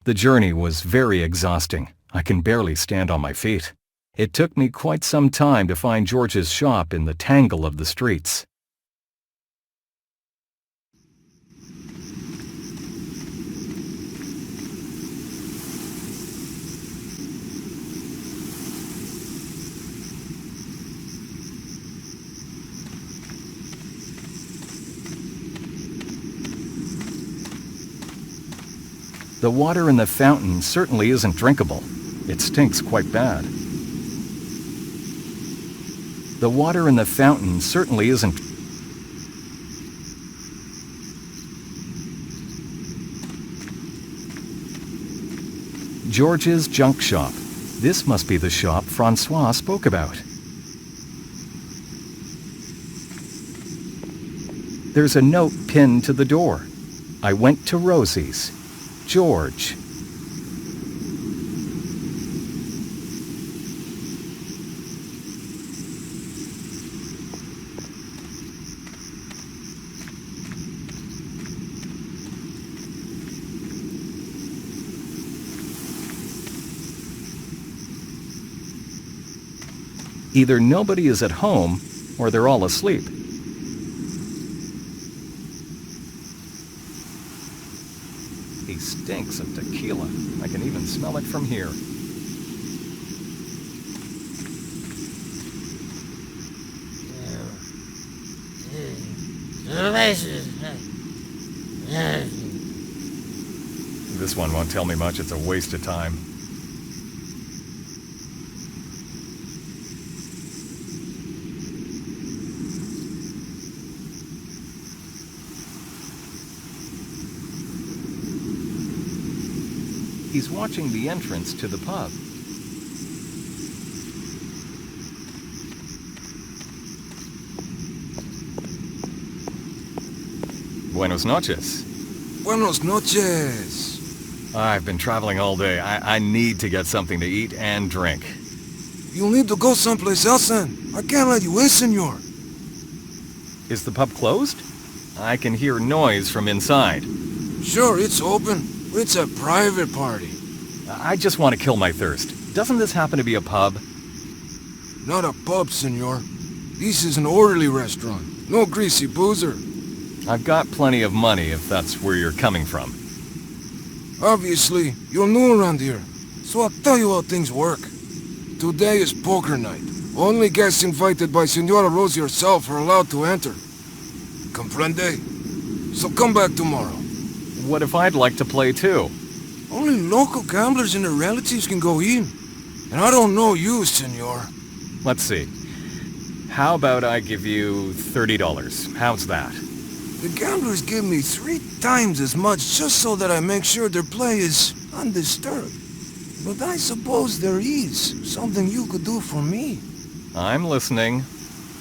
The journey was very exhausting. I can barely stand on my feet. It took me quite some time to find George's shop in the tangle of the streets. The water in the fountain certainly isn't drinkable. It stinks quite bad. The water in the fountain certainly isn't... George's junk shop. This must be the shop François spoke about. There's a note pinned to the door. I went to Rosie's. George. Either nobody is at home, or they're all asleep. He stinks of tequila. I can even smell it from here. This one won't tell me much. It's a waste of time. He's watching the entrance to the pub. Buenos noches. Buenos noches. I've been traveling all day. I need to get something to eat and drink. You'll need to go someplace else then. I can't let you in, senor. Is the pub closed? I can hear noise from inside. Sure, it's open. It's a private party. I just want to kill my thirst. Doesn't this happen to be a pub? Not a pub, senor. This is an orderly restaurant. No greasy boozer. I've got plenty of money if that's where you're coming from. Obviously, you're new around here, so I'll tell you how things work. Today is poker night. Only guests invited by Senora Rose herself are allowed to enter. Comprende? So come back tomorrow. What if I'd like to play too? Only local gamblers and their relatives can go in. And I don't know you, senor. Let's see. How about I give you $30? How's that? The gamblers give me 3 times as much just so that I make sure their play is undisturbed. But I suppose there is something you could do for me. I'm listening.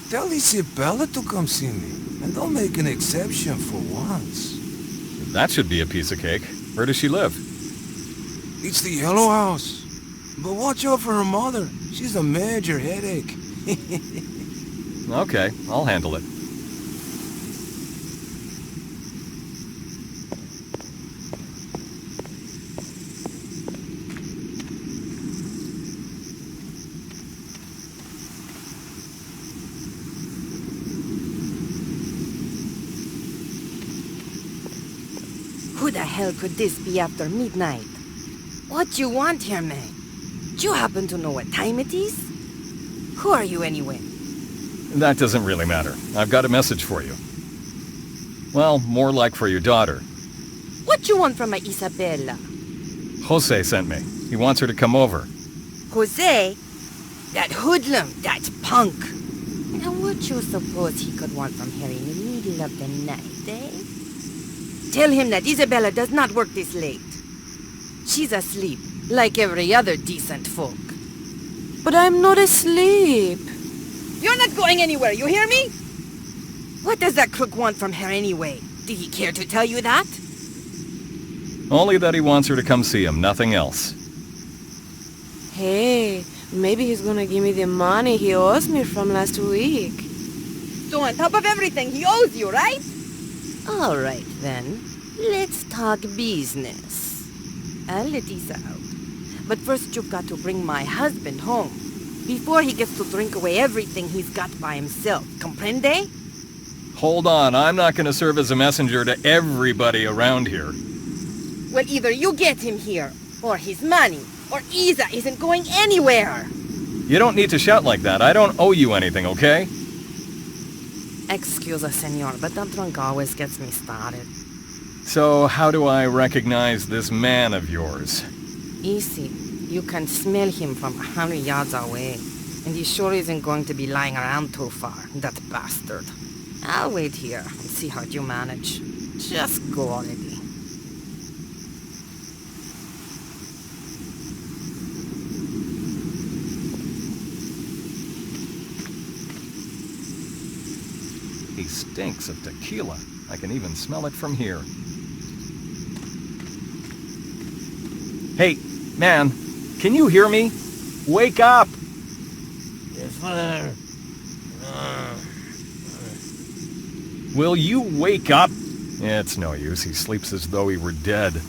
Tell Isabella to come see me, and they'll make an exception for once. That should be a piece of cake. Where does she live? It's the Yellow House. But watch out for her mother. She's a major headache. Okay, I'll handle it. Who the hell could this be after midnight? What you want here, man? Do you happen to know what time it is? Who are you anyway? That doesn't really matter. I've got a message for you. Well, more like for your daughter. What you want from my Isabella? Jose sent me. He wants her to come over. Jose? That hoodlum, that punk. Now what you suppose he could want from her in the middle of the night, eh? Tell him that Isabella does not work this late. She's asleep, like every other decent folk. But I'm not asleep. You're not going anywhere, you hear me? What does that crook want from her anyway? Did he care to tell you that? Only that he wants her to come see him, nothing else. Hey, maybe he's gonna give me the money he owes me from last week. So on top of everything, he owes you, right? All right, then. Let's talk business. I'll let Isa out. But first you've got to bring my husband home. Before he gets to drink away everything he's got by himself. Comprende? Hold on, I'm not going to serve as a messenger to everybody around here. Well, either you get him here, or his money, or Isa isn't going anywhere. You don't need to shout like that. I don't owe you anything, okay? Excuse us, senor, but that drunk always gets me started. So, how do I recognize this man of yours? Easy. You can smell him from 100 yards away. And he sure isn't going to be lying around too far, that bastard. I'll wait here and see how you manage. Just go already. He stinks of tequila. I can even smell it from here. Hey, man, can you hear me? Wake up! Yes, father. Will you wake up? It's no use. He sleeps as though he were dead.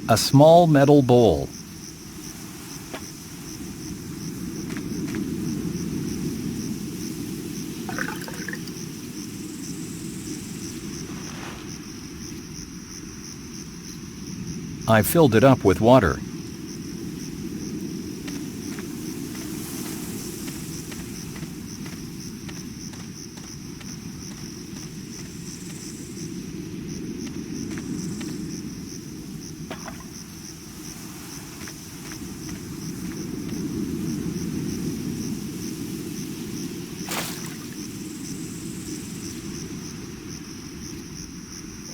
A small metal bowl. I filled it up with water.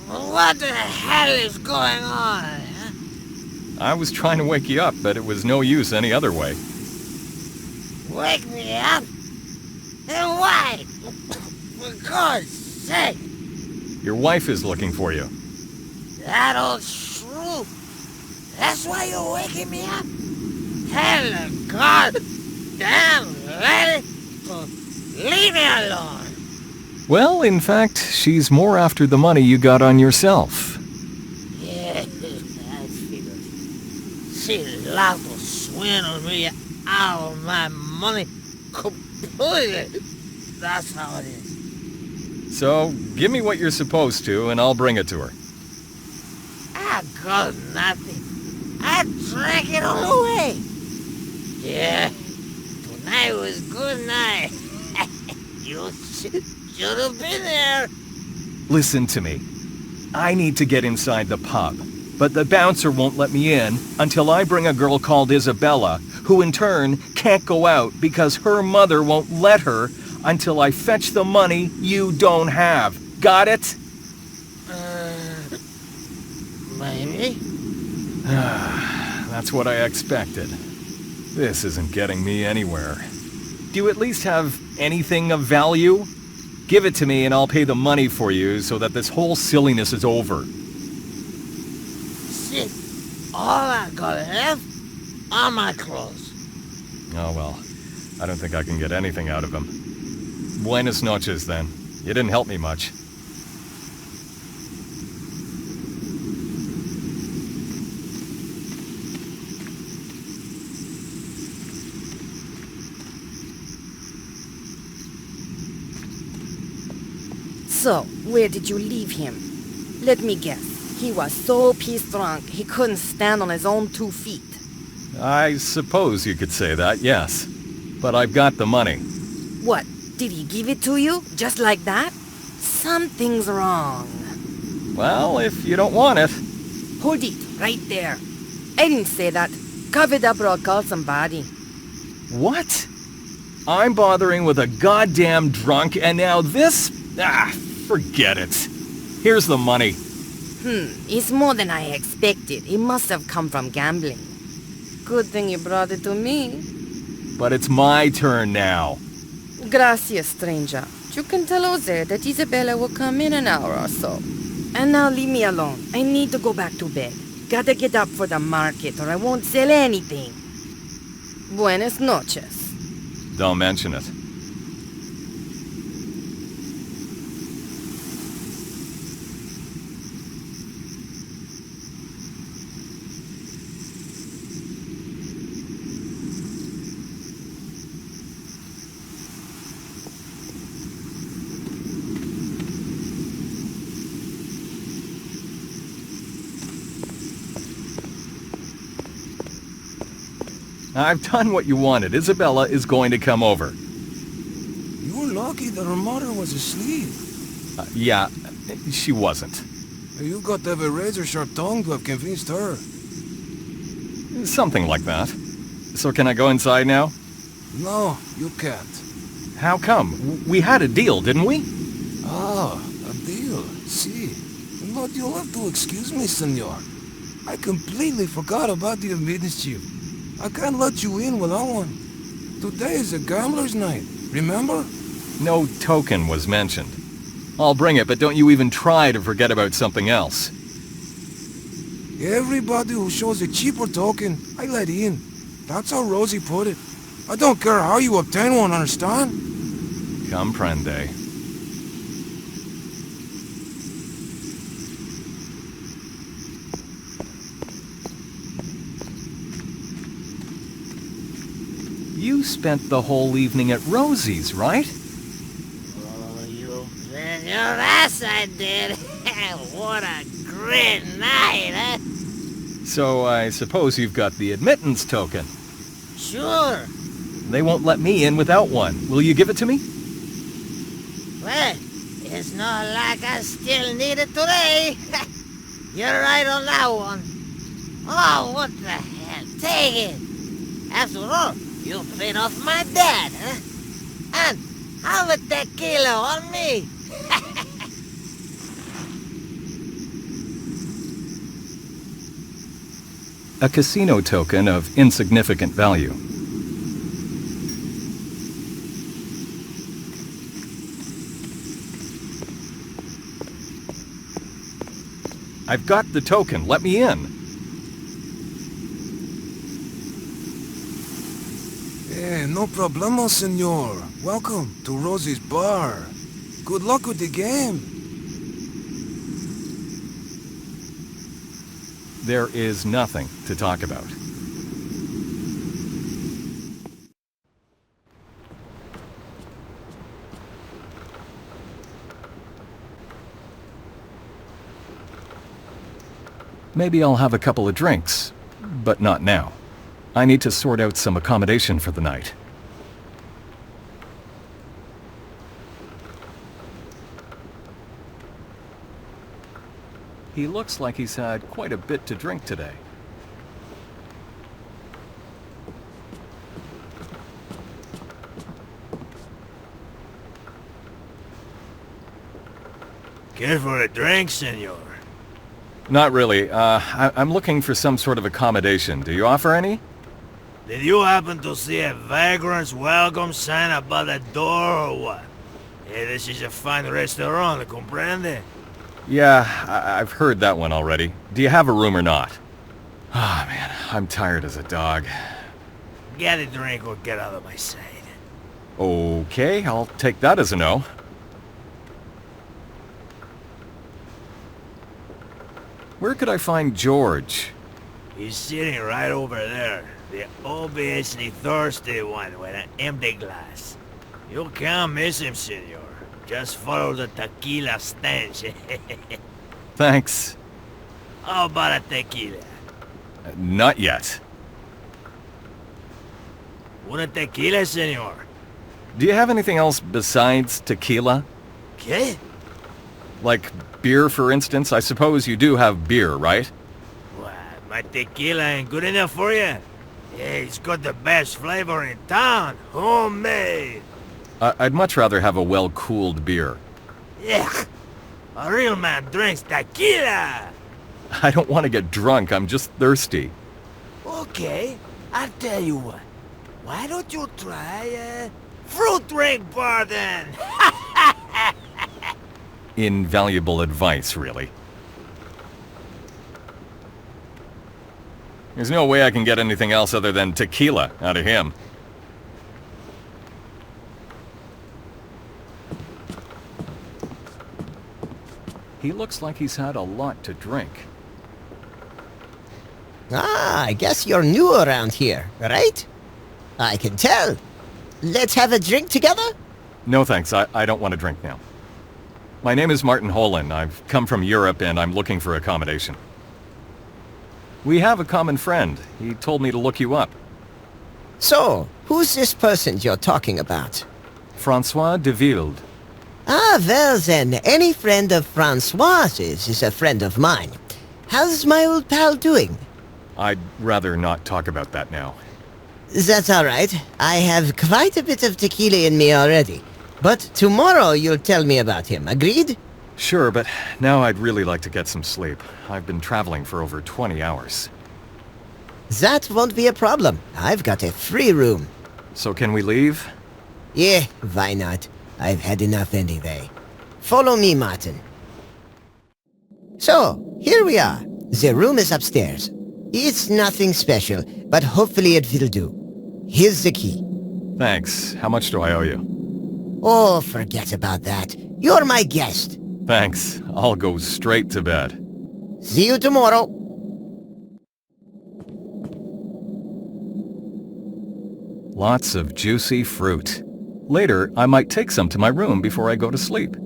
What the hell is going on? Huh? I was trying to wake you up, but it was no use any other way. Wake me up? And why? For God's sake. Your wife is looking for you. That old shrew. That's why you're waking me up? Tell the God damn lady to leave me alone. Well, in fact, she's more after the money you got on yourself. Yeah, I figured. She loved to swindle me out of my money completely. That's how it is. So, give me what you're supposed to, and I'll bring it to her. I got nothing. I drank it all away. Yeah, tonight was good night. You should have been there. Listen to me. I need to get inside the pub, but the bouncer won't let me in until I bring a girl called Isabella, who in turn can't go out because her mother won't let her until I fetch the money you don't have. Got it? Maybe. That's what I expected. This isn't getting me anywhere. Do you at least have anything of value? Give it to me and I'll pay the money for you so that this whole silliness is over. Shit, all I got left are my clothes. Oh well, I don't think I can get anything out of him. Buenas noches then. You didn't help me much. So, where did you leave him? Let me guess. He was so pissed drunk he couldn't stand on his own 2 feet. I suppose you could say that, yes. But I've got the money. What? Did he give it to you? Just like that? Something's wrong. Well, if you don't want it. Hold it, right there. I didn't say that. Cover it up or I'll call somebody. What? I'm bothering with a goddamn drunk and now this? Forget it. Here's the money. It's more than I expected. It must have come from gambling. Good thing you brought it to me. But it's my turn now. Gracias, stranger. You can tell Jose that Isabella will come in an hour or so. And now leave me alone. I need to go back to bed. Gotta get up for the market or I won't sell anything. Buenas noches. Don't mention it. I've done what you wanted. Isabella is going to come over. You were lucky that her mother was asleep. Yeah, she wasn't. You got to have a razor-sharp tongue to have convinced her. Something like that. So can I go inside now? No, you can't. How come? We had a deal, didn't we? Ah, a deal. See. But you'll have to excuse me, senor. I completely forgot about the admittance chief. I can't let you in without one. Today is a gambler's night, remember? No token was mentioned. I'll bring it, but don't you even try to forget about something else. Everybody who shows a cheaper token, I let in. That's how Rosie put it. I don't care how you obtain one, understand? Comprende. You spent the whole evening at Rosie's, right? Oh, you bet your ass I did. What a great night, huh? So I suppose you've got the admittance token. Sure. They won't let me in without one. Will you give it to me? Well, it's not like I still need it today. You're right on that one. Oh, what the hell? Take it. After all, you paid off my dad, huh? And have a tequila on me. A casino token of insignificant value. I've got the token. Let me in. No problemo, senor. Welcome to Rosie's bar. Good luck with the game. There is nothing to talk about. Maybe I'll have a couple of drinks, but not now. I need to sort out some accommodation for the night. He looks like he's had quite a bit to drink today. Care for a drink, senor? Not really. I'm looking for some sort of accommodation. Do you offer any? Did you happen to see a vagrant's welcome sign above the door or what? Hey, this is a fine restaurant, comprende? Yeah, I've heard that one already. Do you have a room or not? Ah, man, I'm tired as a dog. Get a drink or get out of my sight. Okay, I'll take that as a no. Where could I find George? He's sitting right over there. The obviously thirsty one with an empty glass. You can't miss him, senor. Just follow the tequila stench. Thanks. How about a tequila? Not yet. Una tequila, senor? Do you have anything else besides tequila? ¿Qué? Like beer, for instance? I suppose you do have beer, right? What, my tequila ain't good enough for you? Yeah, it's got the best flavor in town. Homemade. I'd much rather have a well-cooled beer. Yeah, a real man drinks tequila. I don't want to get drunk, I'm just thirsty. Okay, I'll tell you what. Why don't you try a fruit drink bar then? Invaluable advice, really. There's no way I can get anything else other than tequila out of him. He looks like he's had a lot to drink. Ah, I guess you're new around here, right? I can tell. Let's have a drink together? No thanks, I don't want to drink now. My name is Martin Holan. I've come from Europe and I'm looking for accommodation. We have a common friend. He told me to look you up. So, who's this person you're talking about? François de Wilde. Ah, well then, any friend of Francoise's is a friend of mine. How's my old pal doing? I'd rather not talk about that now. That's all right. I have quite a bit of tequila in me already. But tomorrow you'll tell me about him, agreed? Sure, but now I'd really like to get some sleep. I've been traveling for over 20 hours. That won't be a problem. I've got a free room. So can we leave? Yeah, why not? I've had enough anyway. Follow me, Martin. So, here we are. The room is upstairs. It's nothing special, but hopefully it will do. Here's the key. Thanks. How much do I owe you? Oh, forget about that. You're my guest. Thanks. I'll go straight to bed. See you tomorrow. Lots of juicy fruit. Later, I might take some to my room before I go to sleep.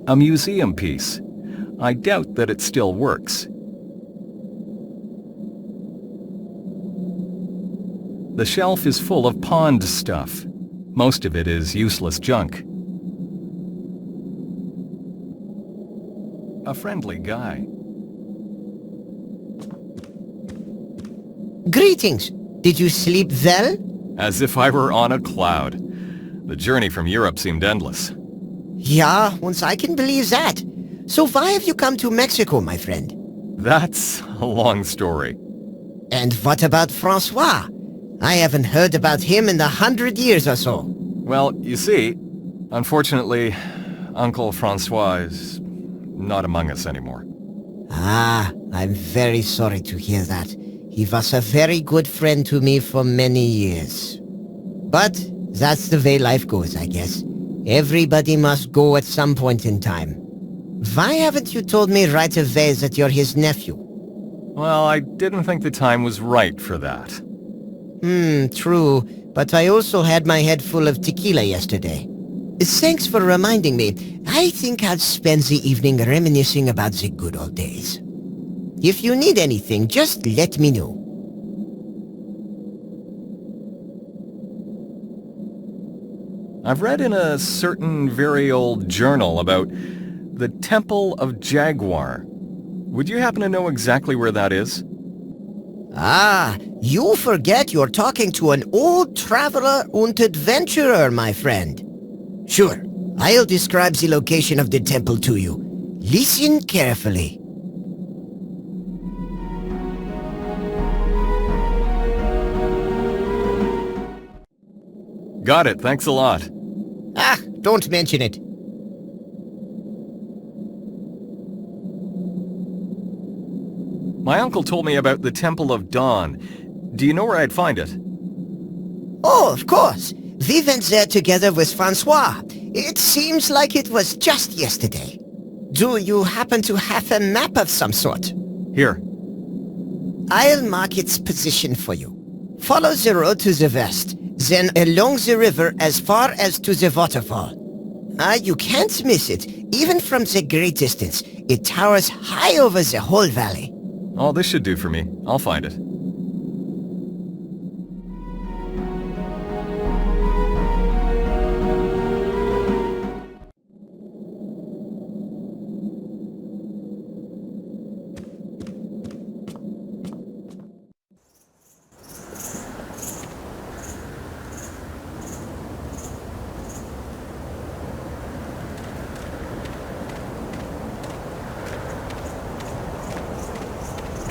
A museum piece. I doubt that it still works. The shelf is full of pond stuff. Most of it is useless junk. A friendly guy. Greetings. Did you sleep well? As if I were on a cloud. The journey from Europe seemed endless. Yeah, once I can believe that. So why have you come to Mexico, my friend? That's a long story. And what about Francois? I haven't heard about him in 100 years or so. Well, you see, unfortunately, Uncle Francois is not among us anymore. Ah, I'm very sorry to hear that. He was a very good friend to me for many years. But that's the way life goes, I guess. Everybody must go at some point in time. Why haven't you told me right away that you're his nephew? Well, I didn't think the time was right for that. True. But I also had my head full of tequila yesterday. Thanks for reminding me. I think I'll spend the evening reminiscing about the good old days. If you need anything, just let me know. I've read in a certain very old journal about the Temple of Jaguar. Would you happen to know exactly where that is? Ah, you forget you're talking to an old traveler and adventurer, my friend. Sure, I'll describe the location of the temple to you. Listen carefully. Got it, thanks a lot. Ah, don't mention it. My uncle told me about the Temple of Dawn. Do you know where I'd find it? Oh, of course. We went there together with Francois. It seems like it was just yesterday. Do you happen to have a map of some sort? Here. I'll mark its position for you. Follow the road to the west, then along the river as far as to the waterfall. You can't miss it. Even from the great distance, it towers high over the whole valley. Oh, this should do for me. I'll find it.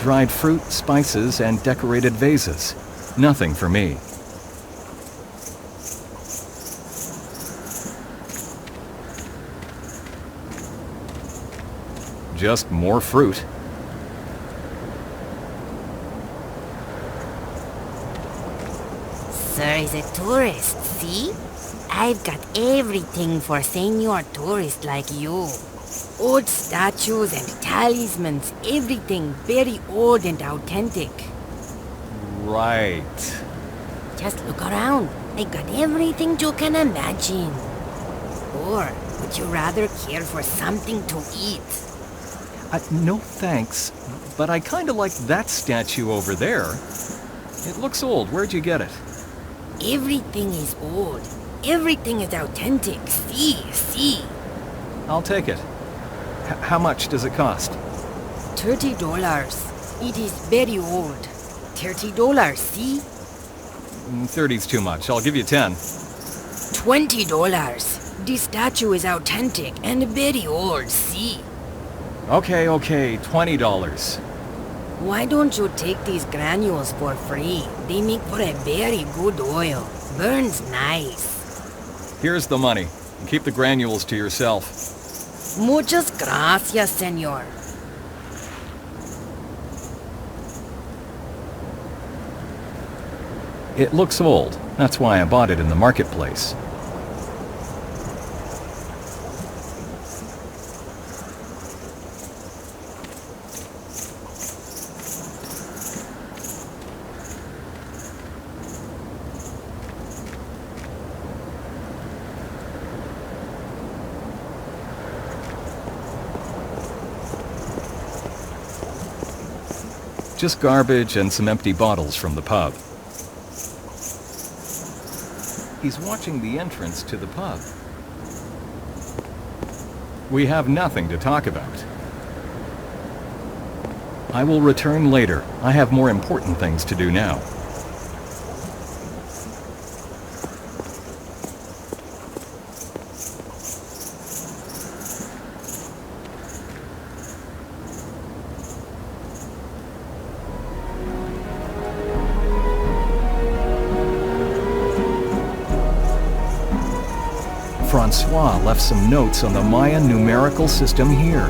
dried fruit, spices, and decorated vases. Nothing for me. Just more fruit. Sir is a tourist, see? I've got everything for senior tourists like you. Old statues and talismans, everything very old and authentic. Right. Just look around. I got everything you can imagine. Or would you rather care for something to eat? No thanks, but I kinda like that statue over there. It looks old. Where'd you get it? Everything is old. Everything is authentic. See. I'll take it. How much does it cost? $30. It is very old. $30, see? 30's too much. I'll give you 10. $20. This statue is authentic and very old, see? Okay, $20. Why don't you take these granules for free? They make for a very good oil. Burns nice. Here's the money. Keep the granules to yourself. Muchas gracias, senor. It looks old. That's why I bought it in the marketplace. Just garbage and some empty bottles from the pub. He's watching the entrance to the pub. We have nothing to talk about. I will return later. I have more important things to do now. François left some notes on the Mayan numerical system here.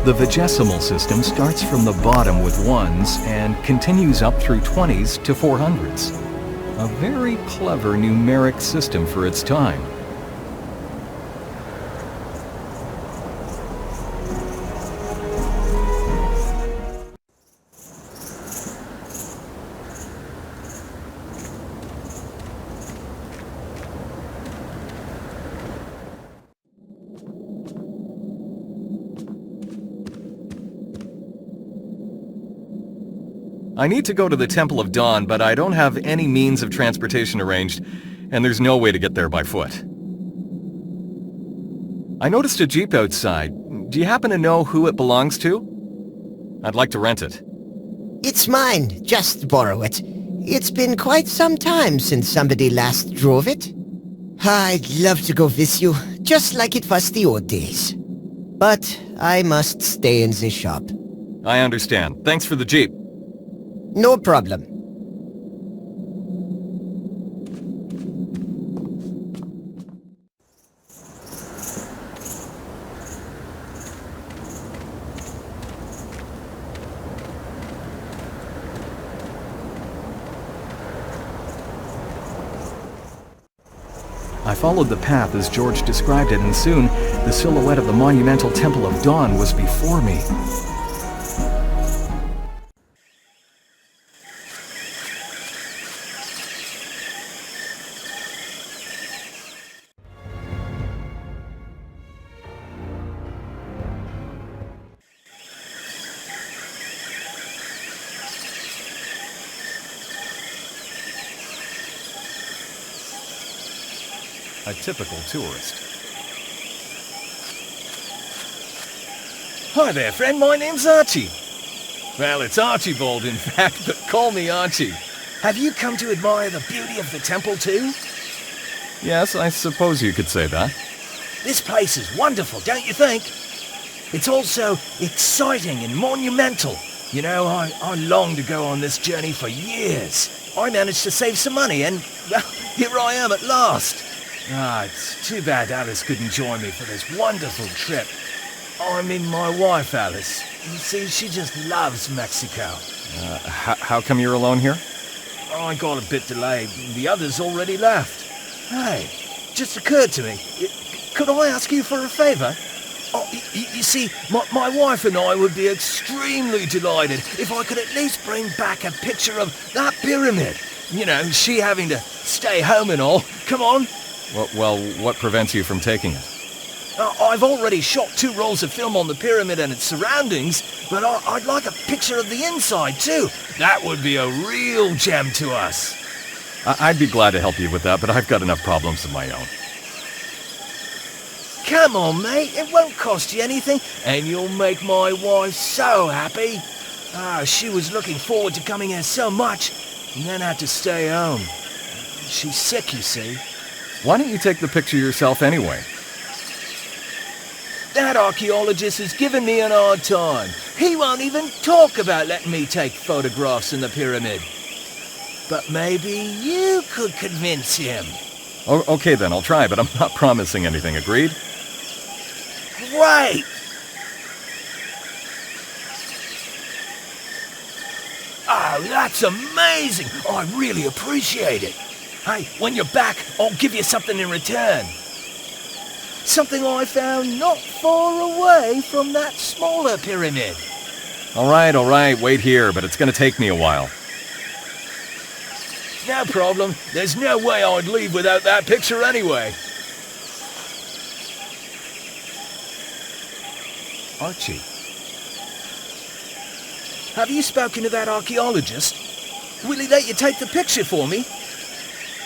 The vigesimal system starts from the bottom with ones and continues up through 20s to 400s. A very clever numeric system for its time. I need to go to the Temple of Dawn, but I don't have any means of transportation arranged, and there's no way to get there by foot. I noticed a Jeep outside. Do you happen to know who it belongs to? I'd like to rent it. It's mine. Just borrow it. It's been quite some time since somebody last drove it. I'd love to go with you, just like it was the old days. But I must stay in the shop. I understand. Thanks for the Jeep. No problem. I followed the path as George described it, and soon the silhouette of the monumental Temple of Dawn was before me. A typical tourist. Hi there, friend. My name's Archie. Well, it's Archibald, in fact, but call me Archie. Have you come to admire the beauty of the temple, too? Yes, I suppose you could say that. This place is wonderful, don't you think? It's also exciting and monumental. You know, I longed to go on this journey for years. I managed to save some money and, well, here I am at last. It's too bad Alice couldn't join me for this wonderful trip. I mean, my wife, Alice. You see, she just loves Mexico. How come you're alone here? I got a bit delayed. The others already left. Hey, just occurred to me. Could I ask you for a favor? Oh, you see, my wife and I would be extremely delighted if I could at least bring back a picture of that pyramid. You know, she having to stay home and all. Come on. Well, what prevents you from taking it? I've already shot 2 rolls of film on the pyramid and its surroundings, but I'd like a picture of the inside too. That would be a real gem to us. I'd be glad to help you with that, but I've got enough problems of my own. Come on, mate. It won't cost you anything, and you'll make my wife so happy. She was looking forward to coming here so much, and then had to stay home. She's sick, you see. Why don't you take the picture yourself anyway? That archaeologist has given me an hard time. He won't even talk about letting me take photographs in the pyramid. But maybe you could convince him. Okay then, I'll try, but I'm not promising anything, agreed? Great! Oh, that's amazing! I really appreciate it. Hey, when you're back, I'll give you something in return. Something I found not far away from that smaller pyramid. All right, wait here, but it's gonna take me a while. No problem. There's no way I'd leave without that picture anyway. Archie. Have you spoken to that archaeologist? Will he let you take the picture for me?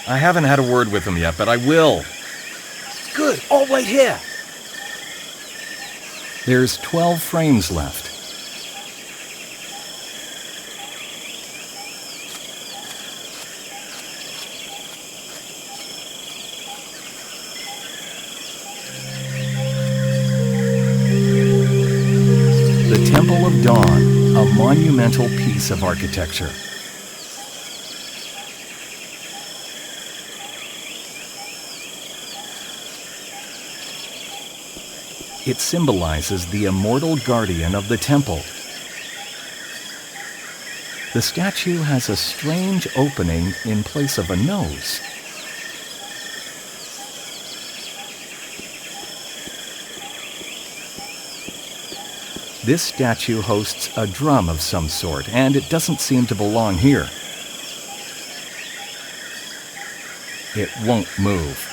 I haven't had a word with him yet, but I will. Good. I'll wait here. There's 12 frames left. The Temple of Dawn, a monumental piece of architecture. It symbolizes the immortal guardian of the temple. The statue has a strange opening in place of a nose. This statue hosts a drum of some sort, and it doesn't seem to belong here. It won't move.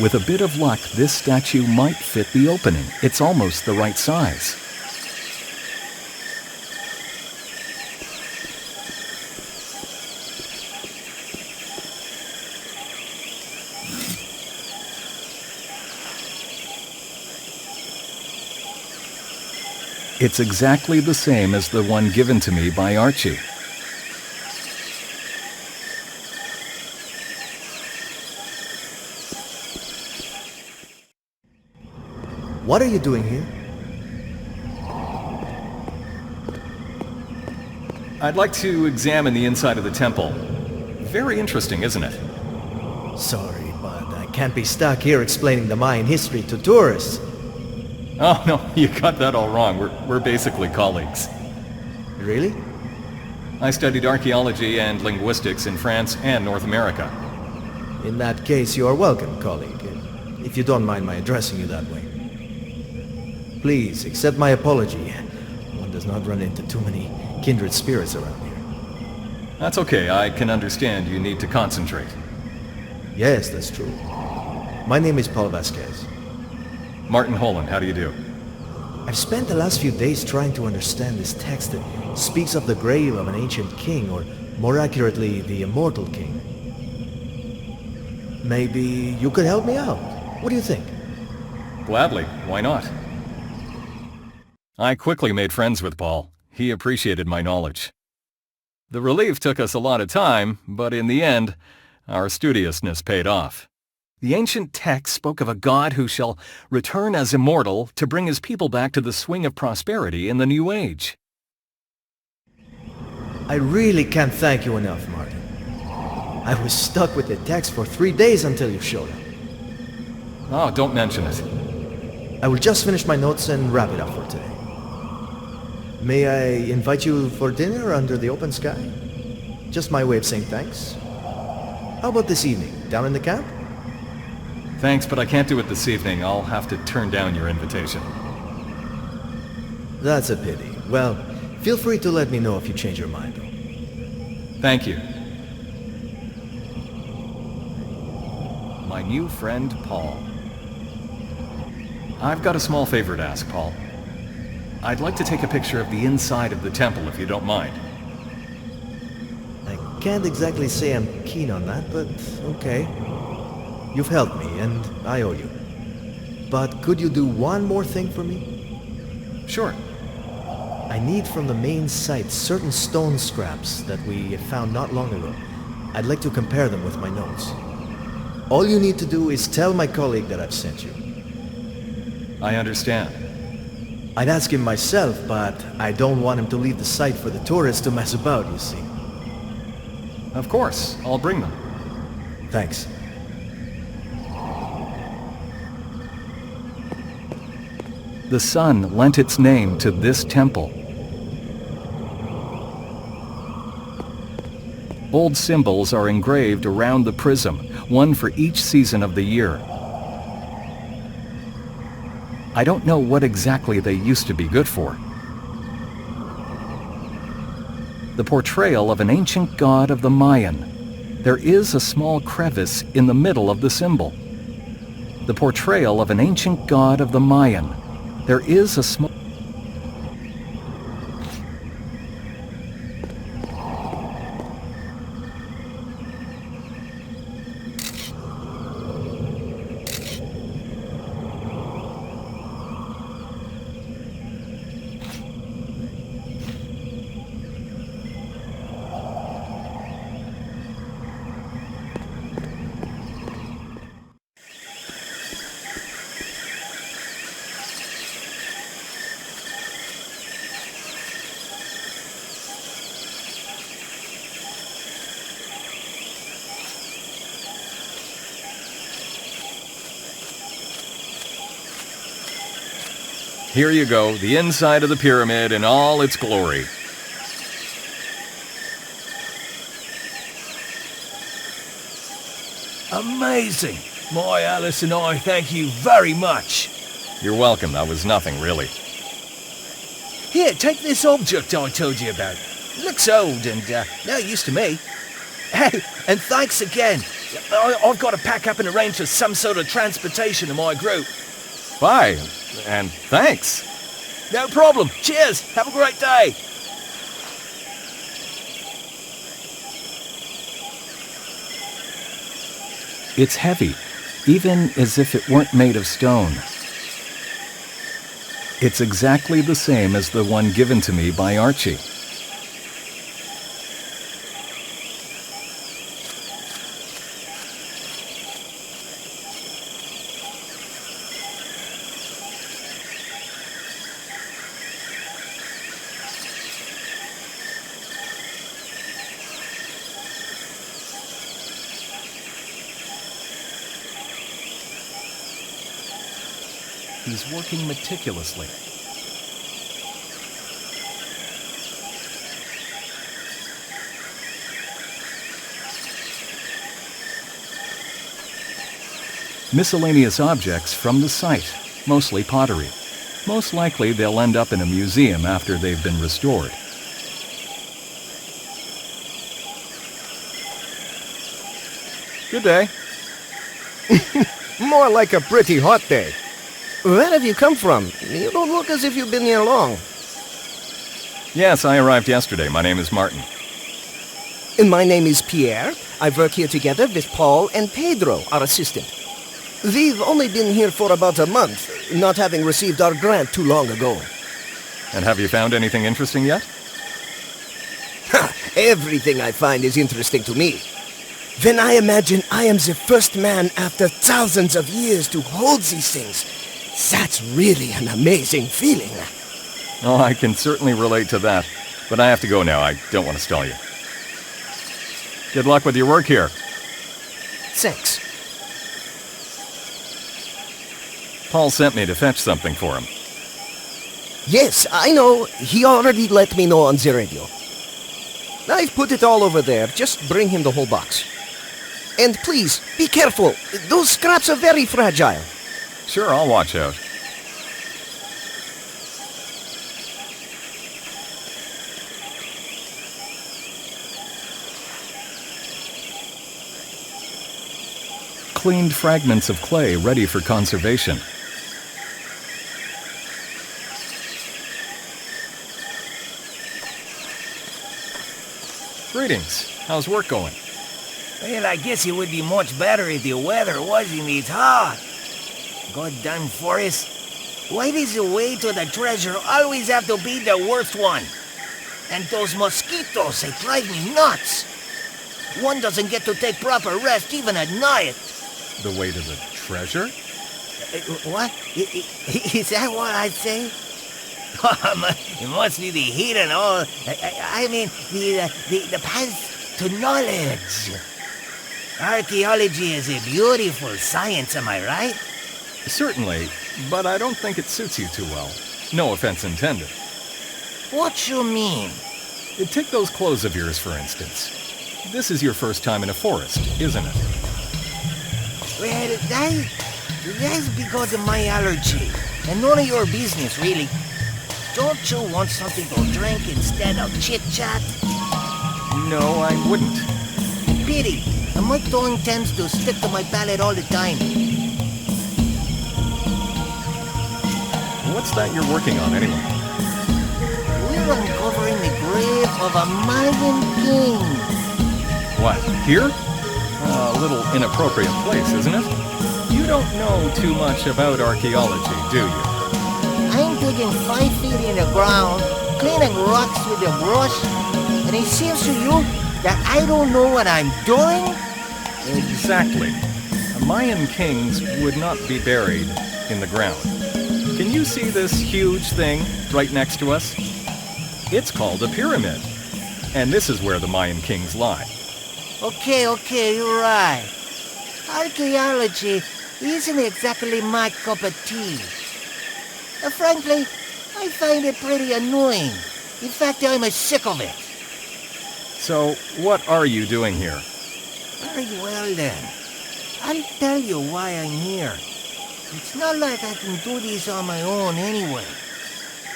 With a bit of luck, this statue might fit the opening. It's almost the right size. It's exactly the same as the one given to me by Archie. What are you doing here? I'd like to examine the inside of the temple. Very interesting, isn't it? Sorry, but I can't be stuck here explaining the Mayan history to tourists. Oh, no, you got that all wrong. We're basically colleagues. Really? I studied archaeology and linguistics in France and North America. In that case, you are welcome, colleague, if you don't mind my addressing you that way. Please, accept my apology. One does not run into too many kindred spirits around here. That's okay. I can understand you need to concentrate. Yes, that's true. My name is Paul Vasquez. Martin Holan, how do you do? I've spent the last few days trying to understand this text that speaks of the grave of an ancient king, or more accurately, the immortal king. Maybe you could help me out. What do you think? Gladly. Why not? I quickly made friends with Paul. He appreciated my knowledge. The relief took us a lot of time, but in the end, our studiousness paid off. The ancient text spoke of a god who shall return as immortal to bring his people back to the swing of prosperity in the new age. I really can't thank you enough, Martin. I was stuck with the text for 3 days until you showed up. Oh, don't mention it. I will just finish my notes and wrap it up for today. May I invite you for dinner under the open sky? Just my way of saying thanks. How about this evening, down in the camp? Thanks, but I can't do it this evening. I'll have to turn down your invitation. That's a pity. Well, feel free to let me know if you change your mind, though. Thank you. My new friend, Paul. I've got a small favor to ask, Paul. I'd like to take a picture of the inside of the temple, if you don't mind. I can't exactly say I'm keen on that, but okay. You've helped me, and I owe you. But could you do one more thing for me? Sure. I need from the main site certain stone scraps that we found not long ago. I'd like to compare them with my notes. All you need to do is tell my colleague that I've sent you. I understand. I'd ask him myself, but I don't want him to leave the site for the tourists to mess about, you see. Of course, I'll bring them. Thanks. The sun lent its name to this temple. Old symbols are engraved around the prism, one for each season of the year. I don't know what exactly they used to be good for. The portrayal of an ancient god of the Mayan. There is a small crevice in the middle of the symbol. The portrayal of an ancient god of the Mayan. There is a small... Here you go, the inside of the pyramid in all its glory. Amazing! My Alice and I thank you very much. You're welcome, that was nothing really. Here, take this object I told you about. It looks old and no use to me. Hey, and thanks again. I've got to pack up and arrange for some sort of transportation in my group. Bye, and thanks. No problem. Cheers. Have a great day. It's heavy, even as if it weren't made of stone. It's exactly the same as the one given to me by Archie. He's working meticulously. Miscellaneous objects from the site, mostly pottery. Most likely they'll end up in a museum after they've been restored. Good day. More like a pretty hot day. Where have you come from? You don't look as if you've been here long. Yes, I arrived yesterday. My name is Martin. And my name is Pierre. I work here together with Paul and Pedro, our assistant. We've only been here for about a month, not having received our grant too long ago. And have you found anything interesting yet? Everything I find is interesting to me. When I imagine I am the first man after thousands of years to hold these things, that's really an amazing feeling. Oh, I can certainly relate to that. But I have to go now. I don't want to stall you. Good luck with your work here. Thanks. Paul sent me to fetch something for him. Yes, I know. He already let me know on the radio. I've put it all over there. Just bring him the whole box. And please, be careful. Those scraps are very fragile. Sure, I'll watch out. Cleaned fragments of clay ready for conservation. Greetings. How's work going? Well, I guess it would be much better if the weather wasn't this hot. Goddamn forest. Why does the way to the treasure always have to be the worst one? And those mosquitoes, they drive me nuts. One doesn't get to take proper rest even at night. The way to the treasure? What? Is that what I say? It must be the heat and all. I mean, the path to knowledge. Archaeology is a beautiful science, am I right? Certainly, but I don't think it suits you too well. No offense intended. What you mean? Take those clothes of yours, for instance. This is your first time in a forest, isn't it? Well, that's because of my allergy. And none of your business, really. Don't you want something to drink instead of chit-chat? No, I wouldn't. Pity. And my tongue tends to stick to my palate all the time. What's that you're working on, anyway? We're uncovering the grave of a Mayan king. What, here? A little inappropriate place, isn't it? You don't know too much about archaeology, do you? I'm digging 5 feet in the ground, cleaning rocks with a brush, and it seems to you that I don't know what I'm doing? Exactly. Mayan kings would not be buried in the ground. Can you see this huge thing right next to us? It's called a pyramid. And this is where the Mayan kings lie. Okay, you're right. Archaeology isn't exactly my cup of tea. Frankly, I find it pretty annoying. In fact, I'm sick of it. So, what are you doing here? Very well then. I'll tell you why I'm here. It's not like I can do this on my own anyway.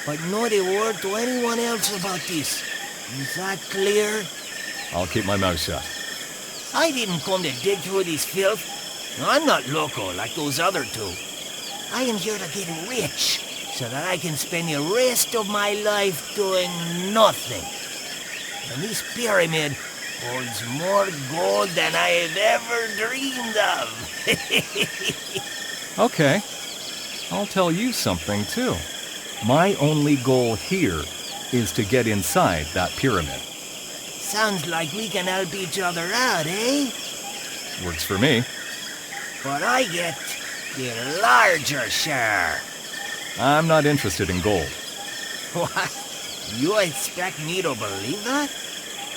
But not a word to anyone else about this. Is that clear? I'll keep my mouth shut. I didn't come to dig through this filth. I'm not loco like those other two. I am here to get rich, so that I can spend the rest of my life doing nothing. And this pyramid holds more gold than I have ever dreamed of. Okay. I'll tell you something, too. My only goal here is to get inside that pyramid. Sounds like we can help each other out, eh? Works for me. But I get the larger share. I'm not interested in gold. What? You expect me to believe that?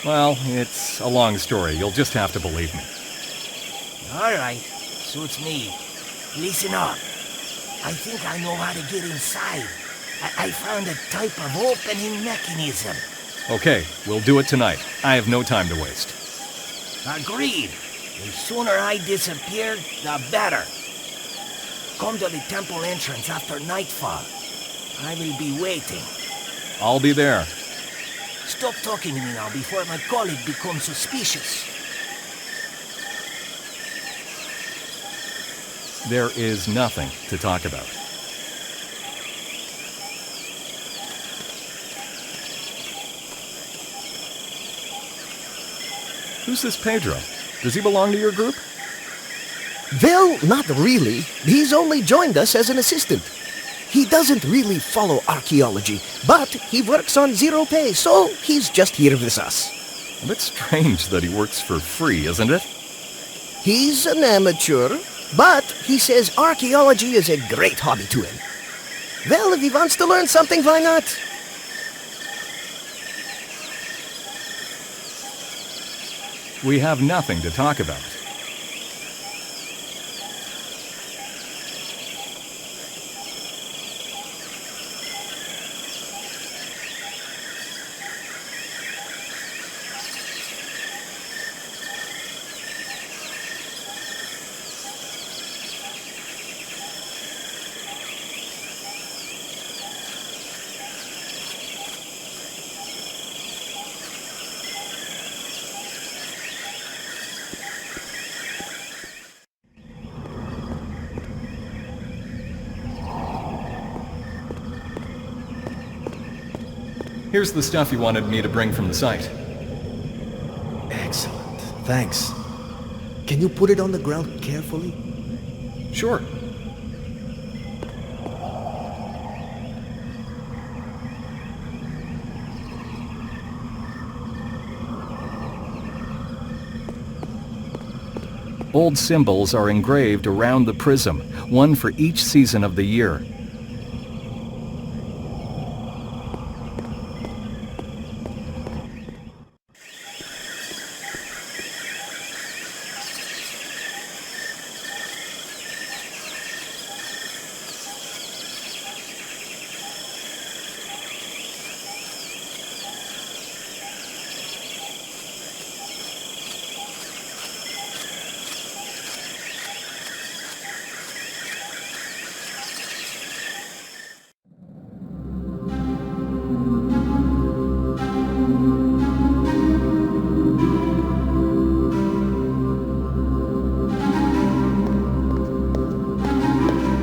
Well, it's a long story. You'll just have to believe me. All right. Suits me. Listen up. I think I know how to get inside. I found a type of opening mechanism. Okay, we'll do it tonight. I have no time to waste. Agreed. The sooner I disappear, the better. Come to the temple entrance after nightfall. I will be waiting. I'll be there. Stop talking to me now before my colleague becomes suspicious. There is nothing to talk about. Who's this Pedro? Does he belong to your group? Well, not really. He's only joined us as an assistant. He doesn't really follow archaeology, but he works on zero pay, so he's just here with us. A bit strange that he works for free, isn't it? He's an amateur, but he says archaeology is a great hobby to him. Well, if he wants to learn something, why not? We have nothing to talk about. Here's the stuff you wanted me to bring from the site. Excellent. Thanks. Can you put it on the ground carefully? Sure. Old symbols are engraved around the prism, one for each season of the year.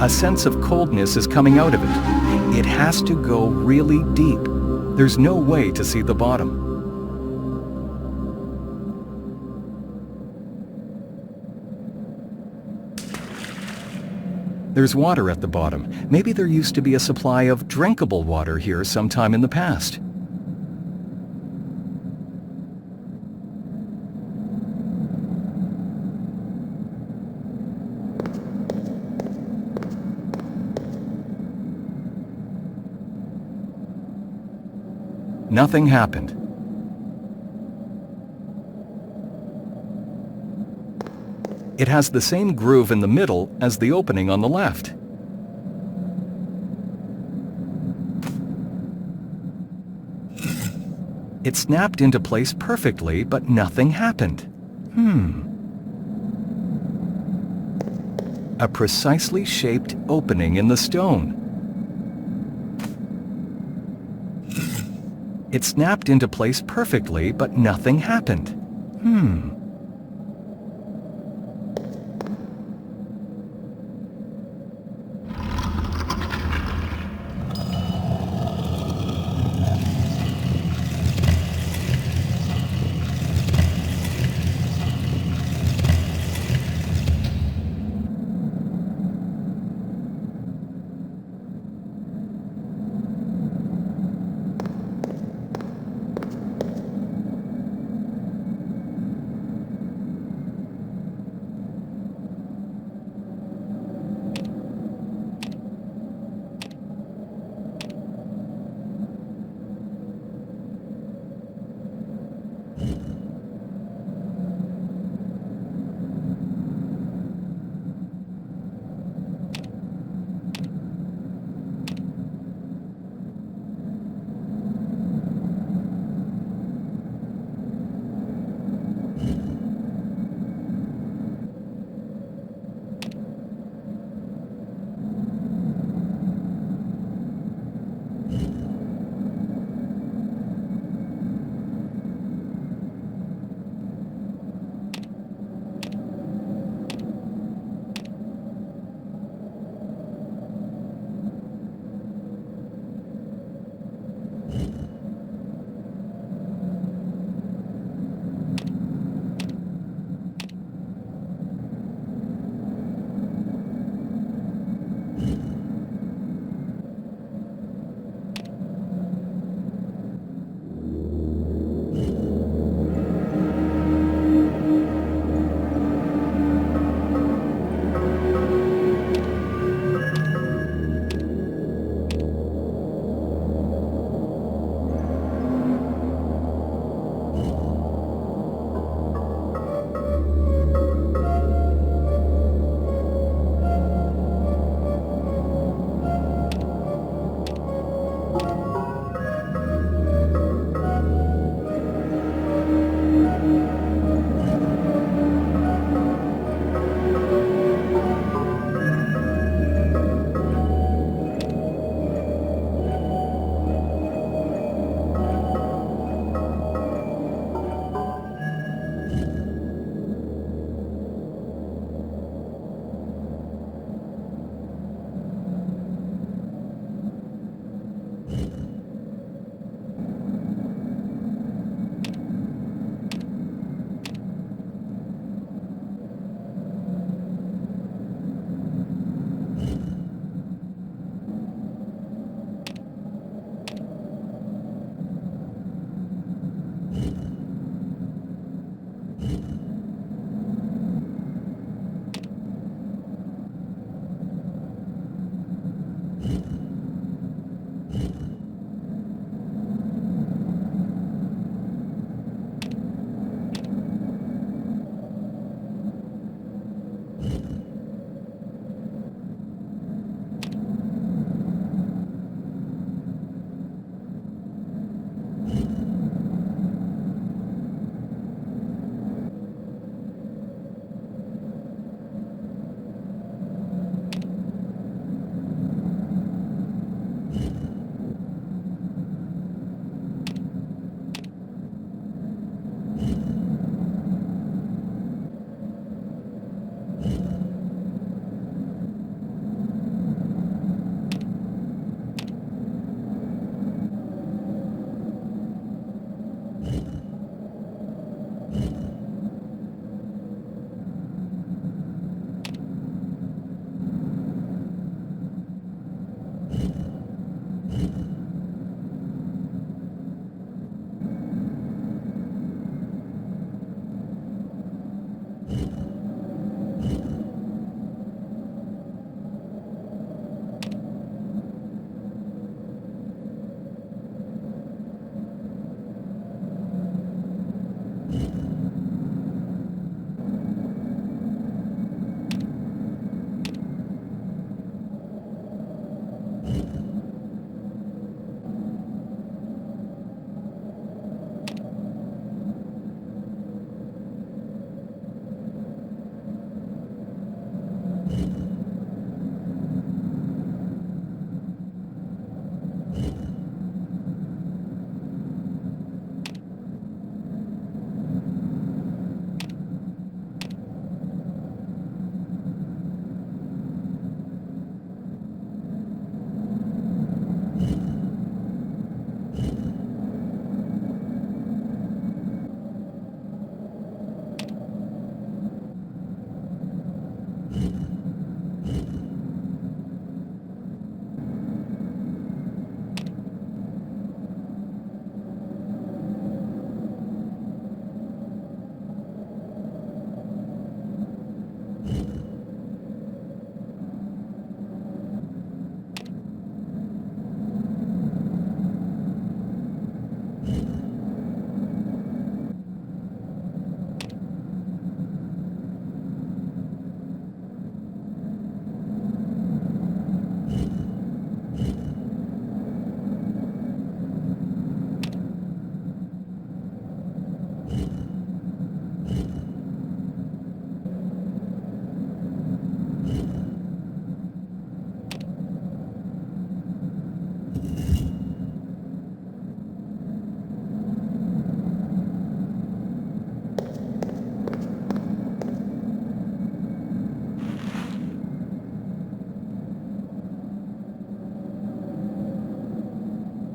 A sense of coldness is coming out of it. It has to go really deep. There's no way to see the bottom. There's water at the bottom. Maybe there used to be a supply of drinkable water here sometime in the past. Nothing happened. It has the same groove in the middle as the opening on the left. It snapped into place perfectly, but nothing happened. A precisely shaped opening in the stone. It snapped into place perfectly, but nothing happened.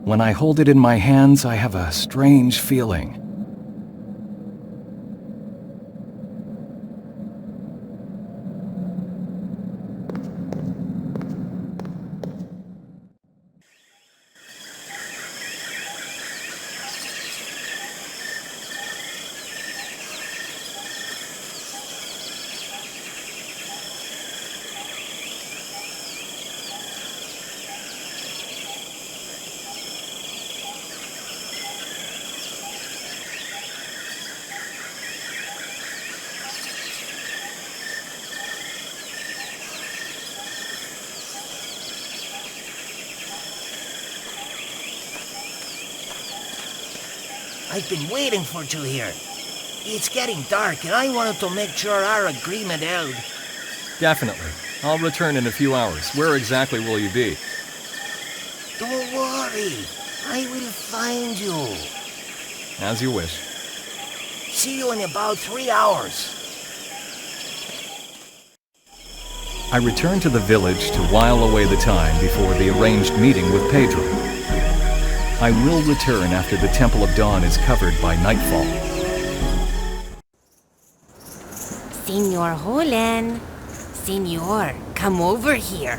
When I hold it in my hands, I have a strange feeling. I've been waiting for you here. It's getting dark and I wanted to make sure our agreement held. Definitely. I'll return in a few hours. Where exactly will you be? Don't worry. I will find you. As you wish. See you in about 3 hours. I return to the village to while away the time before the arranged meeting with Pedro. I will return after the Temple of Dawn is covered by nightfall. Senor Holan. Senor, come over here.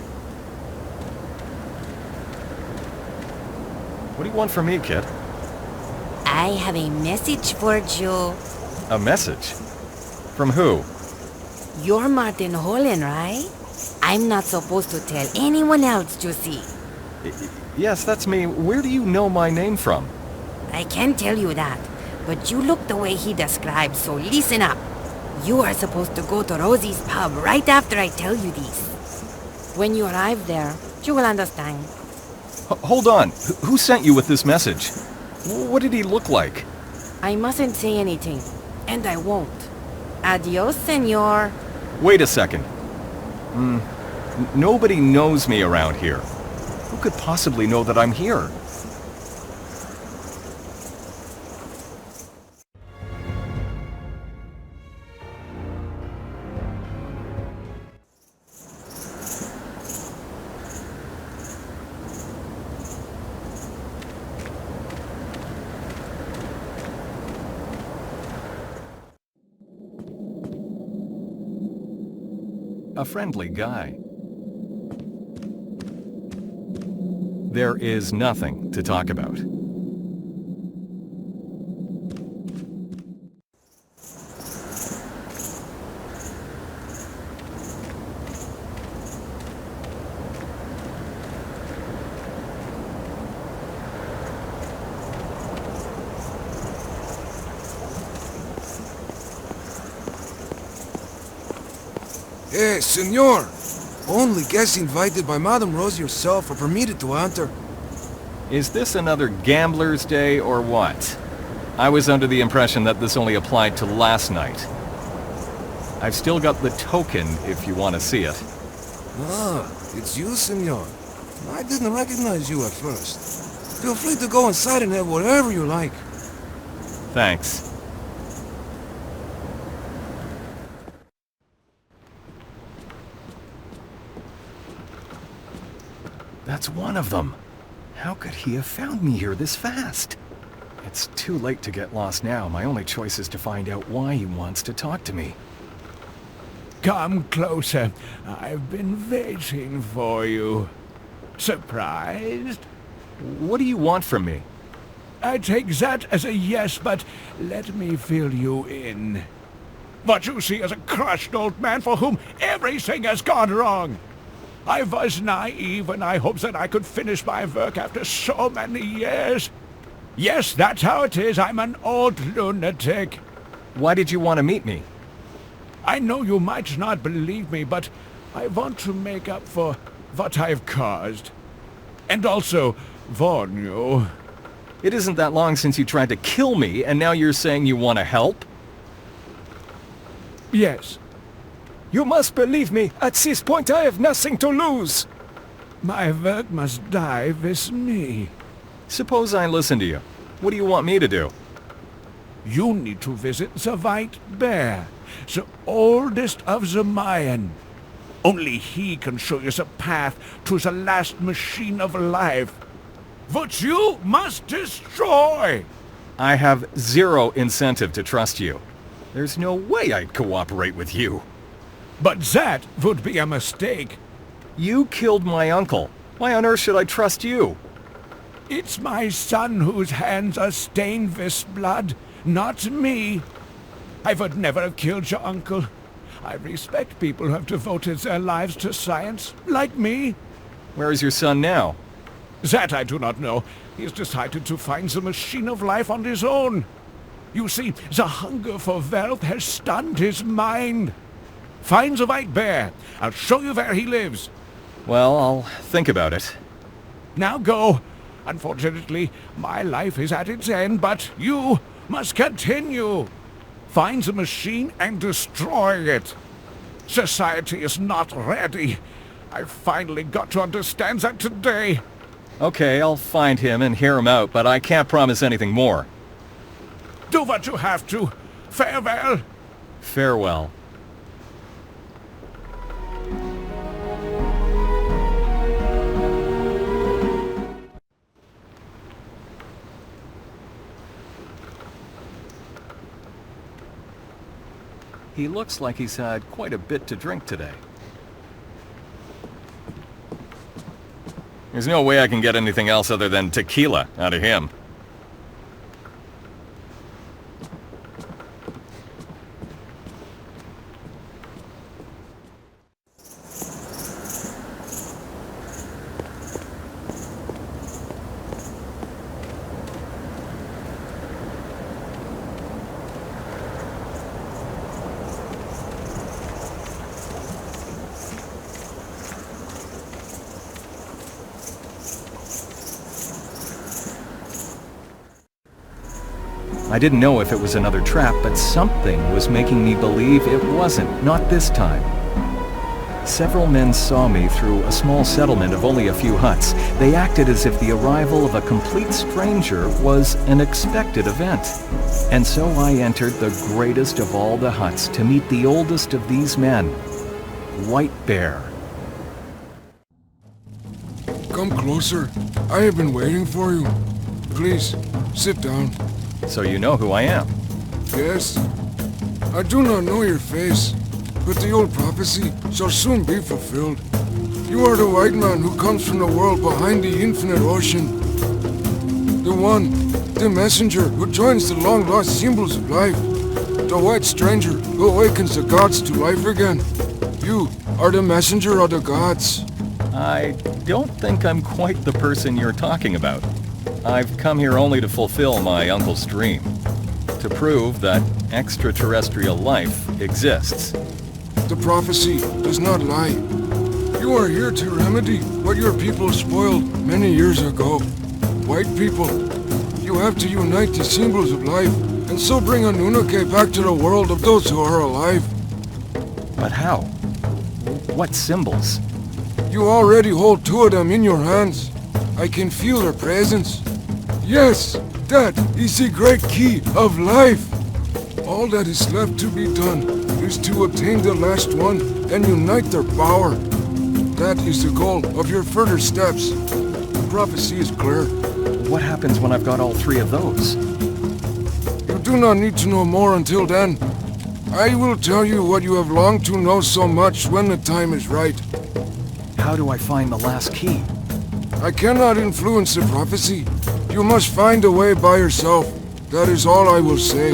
What do you want from me, kid? I have a message for you. A message? From who? You're Martin Holan, right? I'm not supposed to tell anyone else, you see. Yes, that's me. Where do you know my name from? I can tell you that, but you look the way he describes, so listen up. You are supposed to go to Rosie's pub right after I tell you this. When you arrive there, you will understand. Hold on. Who sent you with this message? What did he look like? I mustn't say anything, and I won't. Adios, senor. Wait a second. Nobody knows me around here. Who could possibly know that I'm here? A friendly guy. There is nothing to talk about. Hey, senor! Only guests invited by Madame Rose yourself are permitted to enter. Is this another gambler's day or what? I was under the impression that this only applied to last night. I've still got the token if you want to see it. Ah, it's you, senor. I didn't recognize you at first. Feel free to go inside and have whatever you like. Thanks. That's one of them. How could he have found me here this fast? It's too late to get lost now. My only choice is to find out why he wants to talk to me. Come closer. I've been waiting for you. Surprised? What do you want from me? I take that as a yes, but let me fill you in. What you see is a crushed old man for whom everything has gone wrong. I was naive and I hoped that I could finish my work after so many years. Yes, that's how it is. I'm an old lunatic. Why did you want to meet me? I know you might not believe me, but I want to make up for what I've caused. And also warn you. It isn't that long since you tried to kill me, and now you're saying you want to help? Yes. You must believe me. At this point, I have nothing to lose. My work must die with me. Suppose I listen to you. What do you want me to do? You need to visit the White Bear, the oldest of the Mayan. Only he can show you the path to the last machine of life. which you must destroy. I have zero incentive to trust you. There's no way I'd cooperate with you. But that would be a mistake. You killed my uncle. Why on earth should I trust you? It's my son whose hands are stained with blood, not me. I would never have killed your uncle. I respect people who have devoted their lives to science, like me. Where is your son now? That I do not know. He has decided to find the machine of life on his own. You see, the hunger for wealth has stunned his mind. Find the white bear. I'll show you where he lives. Well, I'll think about it. Now go. Unfortunately, my life is at its end, but you must continue. Find the machine and destroy it. Society is not ready. I finally got to understand that today. Okay, I'll find him and hear him out, but I can't promise anything more. Do what you have to. Farewell. Farewell. He looks like he's had quite a bit to drink today. There's no way I can get anything else other than tequila out of him. I didn't know if it was another trap, but something was making me believe it wasn't, not this time. Several men saw me through a small settlement of only a few huts. They acted as if the arrival of a complete stranger was an expected event. And so I entered the greatest of all the huts to meet the oldest of these men, White Bear. Come closer. I have been waiting for you. Please, sit down. So you know who I am? Yes. I do not know your face, but the old prophecy shall soon be fulfilled. You are the white man who comes from the world behind the infinite ocean. The one, the messenger who joins the long-lost symbols of life. The white stranger who awakens the gods to life again. You are the messenger of the gods. I don't think I'm quite the person you're talking about. I've come here only to fulfill my uncle's dream. To prove that extraterrestrial life exists. The prophecy does not lie. You are here to remedy what your people spoiled many years ago. White people, you have to unite the symbols of life and so bring Anunnaki back to the world of those who are alive. But how? What symbols? You already hold two of them in your hands. I can feel their presence. Yes, that is the great key of life. All that is left to be done is to obtain the last one and unite their power. That is the goal of your further steps. The prophecy is clear. What happens when I've got all three of those? You do not need to know more until then. I will tell you what you have longed to know so much when the time is right. How do I find the last key? I cannot influence the prophecy. You must find a way by yourself. That is all I will say.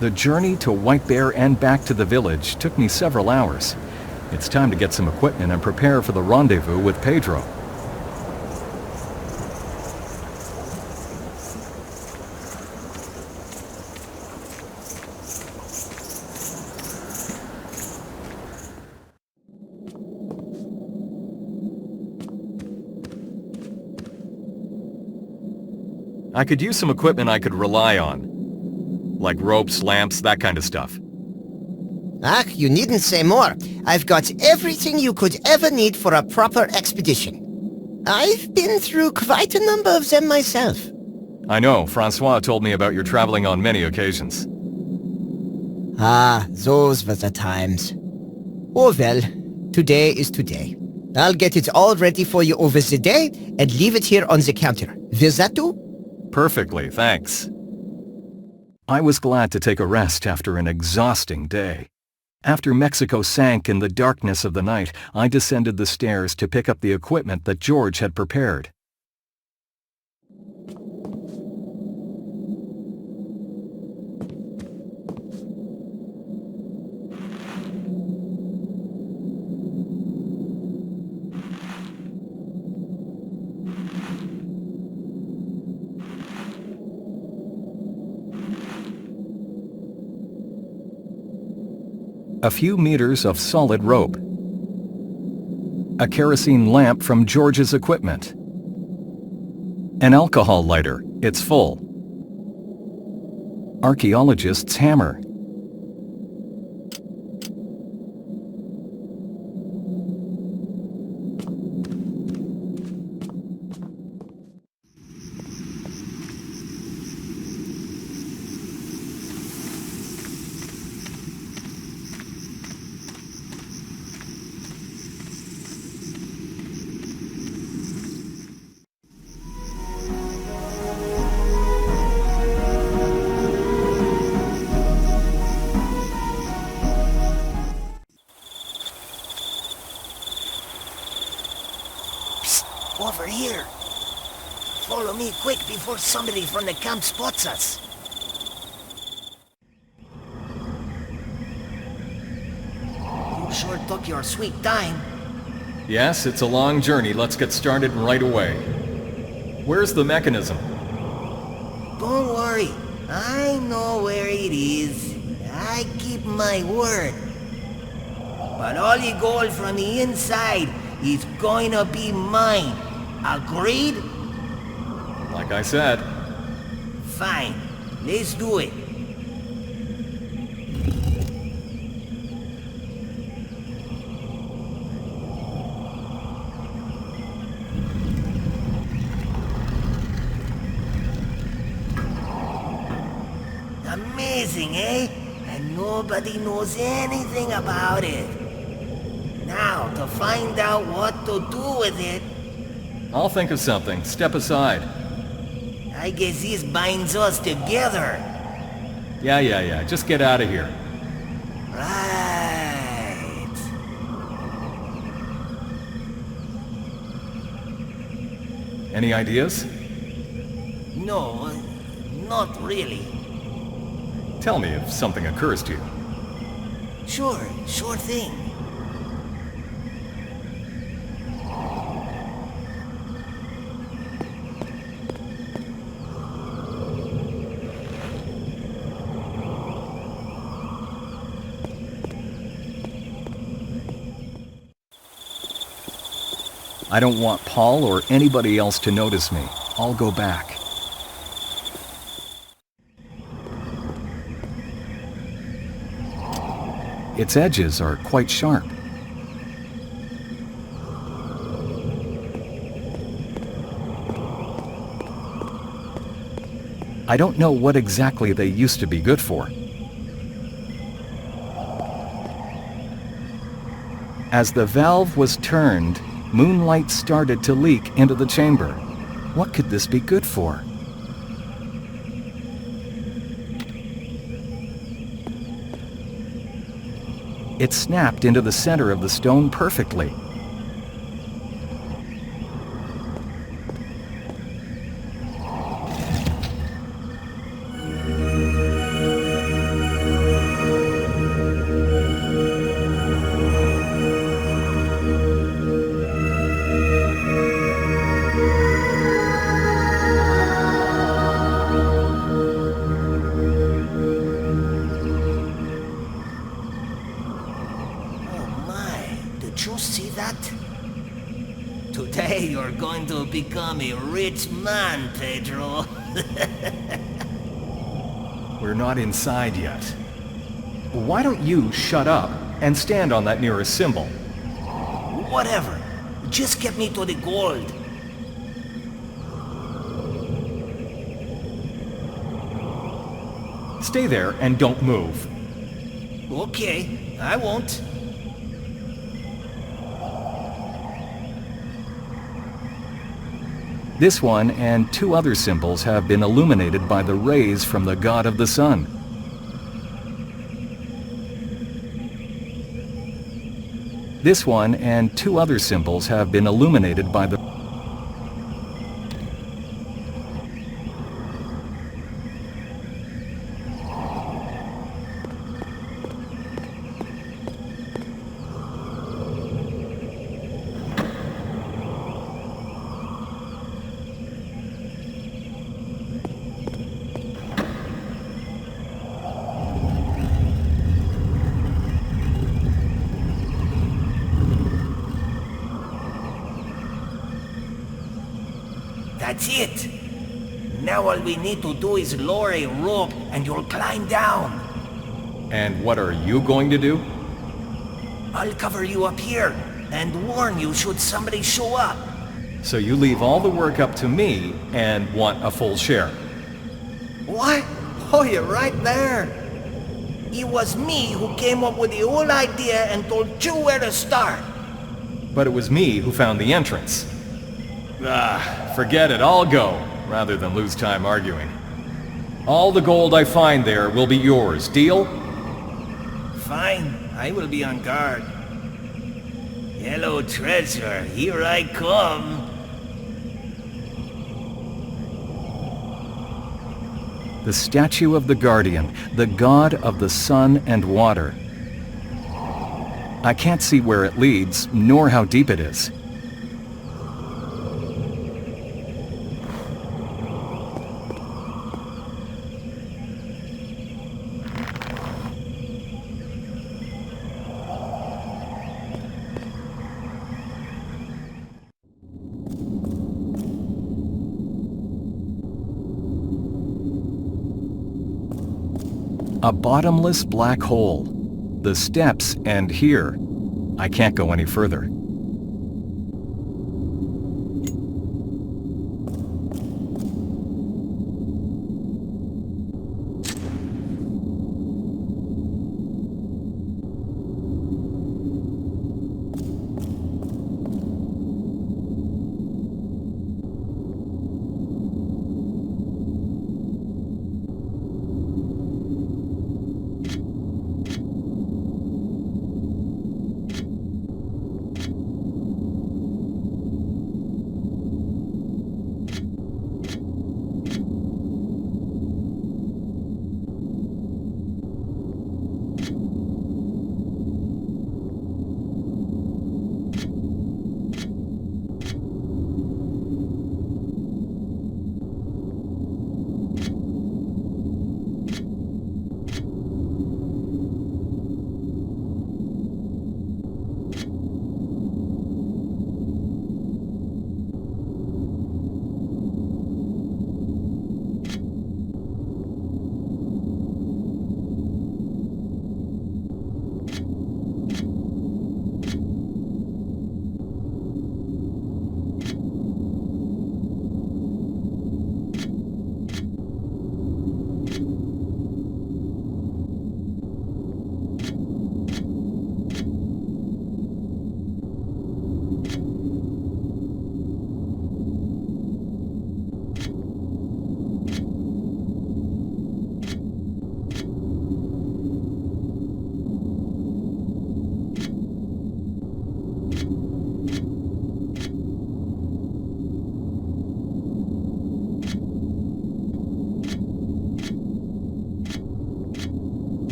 The journey to White Bear and back to the village took me several hours. It's time to get some equipment and prepare for the rendezvous with Pedro. I could use some equipment I could rely on. Like ropes, lamps, that kind of stuff. Ah, you needn't say more. I've got everything you could ever need for a proper expedition. I've been through quite a number of them myself. I know, François told me about your traveling on many occasions. Ah, those were the times. Oh well, today is today. I'll get it all ready for you over the day and leave it here on the counter. Will that do? Perfectly, thanks. I was glad to take a rest after an exhausting day. After Mexico sank in the darkness of the night, I descended the stairs to pick up the equipment that George had prepared. A few meters of solid rope. A kerosene lamp from George's equipment. An alcohol lighter, it's full. Archaeologist's hammer. Over here. Follow me quick before somebody from the camp spots us. You sure took your sweet time. Yes, it's a long journey. Let's get started right away. Where's the mechanism? Don't worry. I know where it is. I keep my word. But all the gold from the inside is going to be mine. Agreed? Like I said. Fine. Let's do it. Amazing, eh? And nobody knows anything about it. Now, to find out what to do with it... I'll think of something. Step aside. I guess this binds us together. Yeah. Just get out of here. Right. Any ideas? No, not really. Tell me if something occurs to you. Sure thing. I don't want Paul or anybody else to notice me. I'll go back. Its edges are quite sharp. I don't know what exactly they used to be good for. As the valve was turned, moonlight started to leak into the chamber. What could this be good for? It snapped into the center of the stone perfectly. Today you're going to become a rich man, Pedro. We're not inside yet. Why don't you shut up and stand on that nearest symbol? Whatever. Just get me to the gold. Stay there and don't move. Okay, I won't. This one and 2 other symbols have been illuminated by the rays from the god of the sun. This one and 2 other symbols have been illuminated by the That's it. Now all we need to do is lower a rope and you'll climb down. And what are you going to do? I'll cover you up here and warn you should somebody show up. So you leave all the work up to me and want a full share. What? Oh, you're right there. It was me who came up with the whole idea and told you where to start. But it was me who found the entrance. Forget it, I'll go, rather than lose time arguing. All the gold I find there will be yours, deal? Fine, I will be on guard. Hello, treasure, here I come. The statue of the guardian, the god of the sun and water. I can't see where it leads, nor how deep it is. A bottomless black hole. The steps end here. I can't go any further.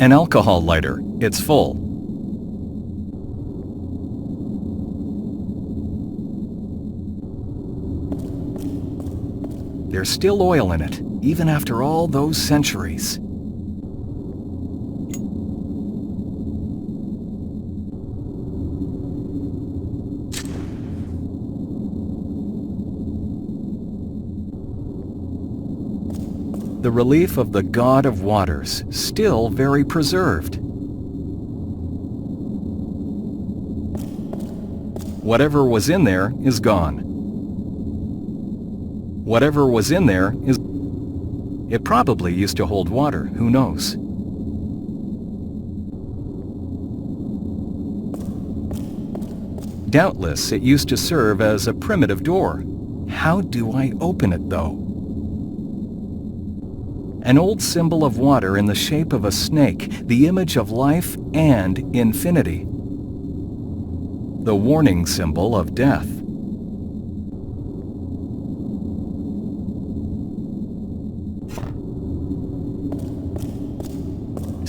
An alcohol lighter. It's full. There's still oil in it, even after all those centuries. The relief of the god of waters, still very preserved. Whatever was in there is gone. Whatever was in there is... It probably used to hold water, who knows? Doubtless it used to serve as a primitive door. How do I open it, though? An old symbol of water in the shape of a snake, the image of life and infinity. The warning symbol of death.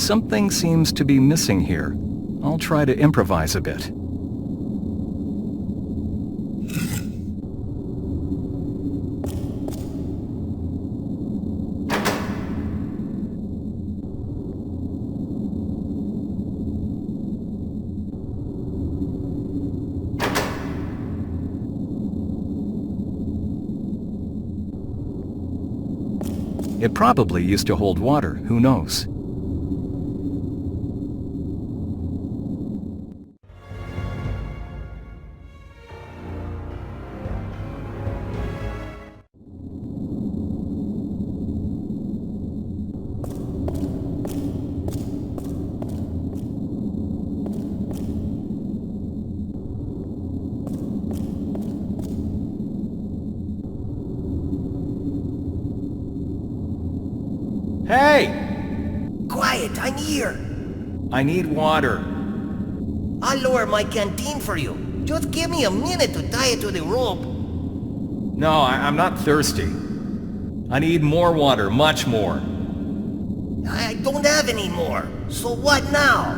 Something seems to be missing here. I'll try to improvise a bit. It probably used to hold water, who knows? Hey! Quiet, I'm here. I need water. I'll lower my canteen for you. Just give me a minute to tie it to the rope. No, I'm not thirsty. I need more water, much more. I don't have any more. So what now?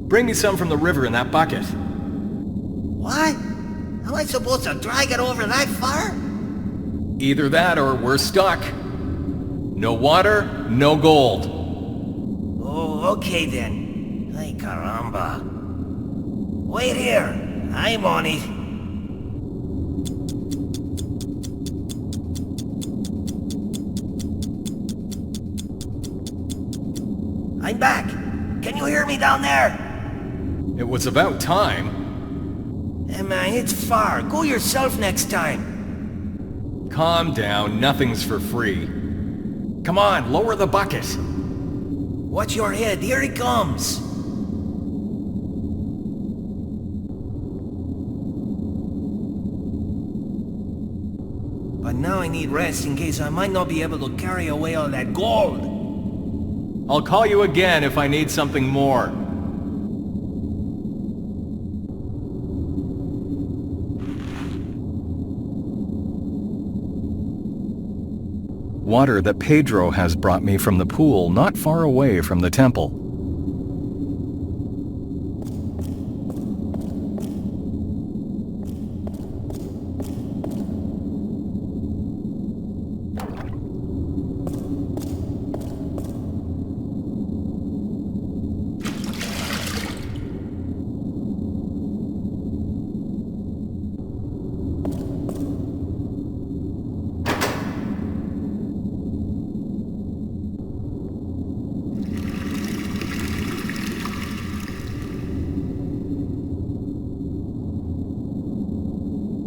Bring me some from the river in that bucket. What? Am I supposed to drag it over that far? Either that or we're stuck. No water, no gold. Oh, okay then. Ay, caramba. Wait here. I'm on it. I'm back. Can you hear me down there? It was about time. Hey man, it's far. Go yourself next time. Calm down, nothing's for free. Come on, lower the bucket. Watch your head, here he comes. But now I need rest in case I might not be able to carry away all that gold. I'll call you again if I need something more. Water that Pedro has brought me from the pool not far away from the temple.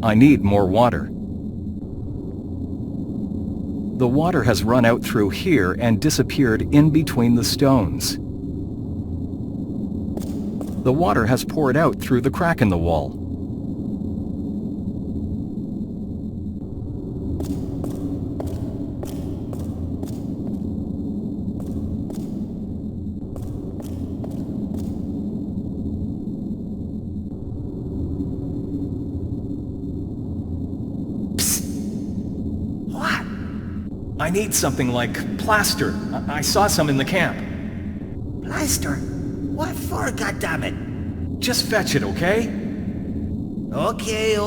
I need more water. The water has run out through here and disappeared in between the stones. The water has poured out through the crack in the wall. I need something like plaster. I saw some in the camp. Master, what for, goddammit? Just fetch it, okay? Okay,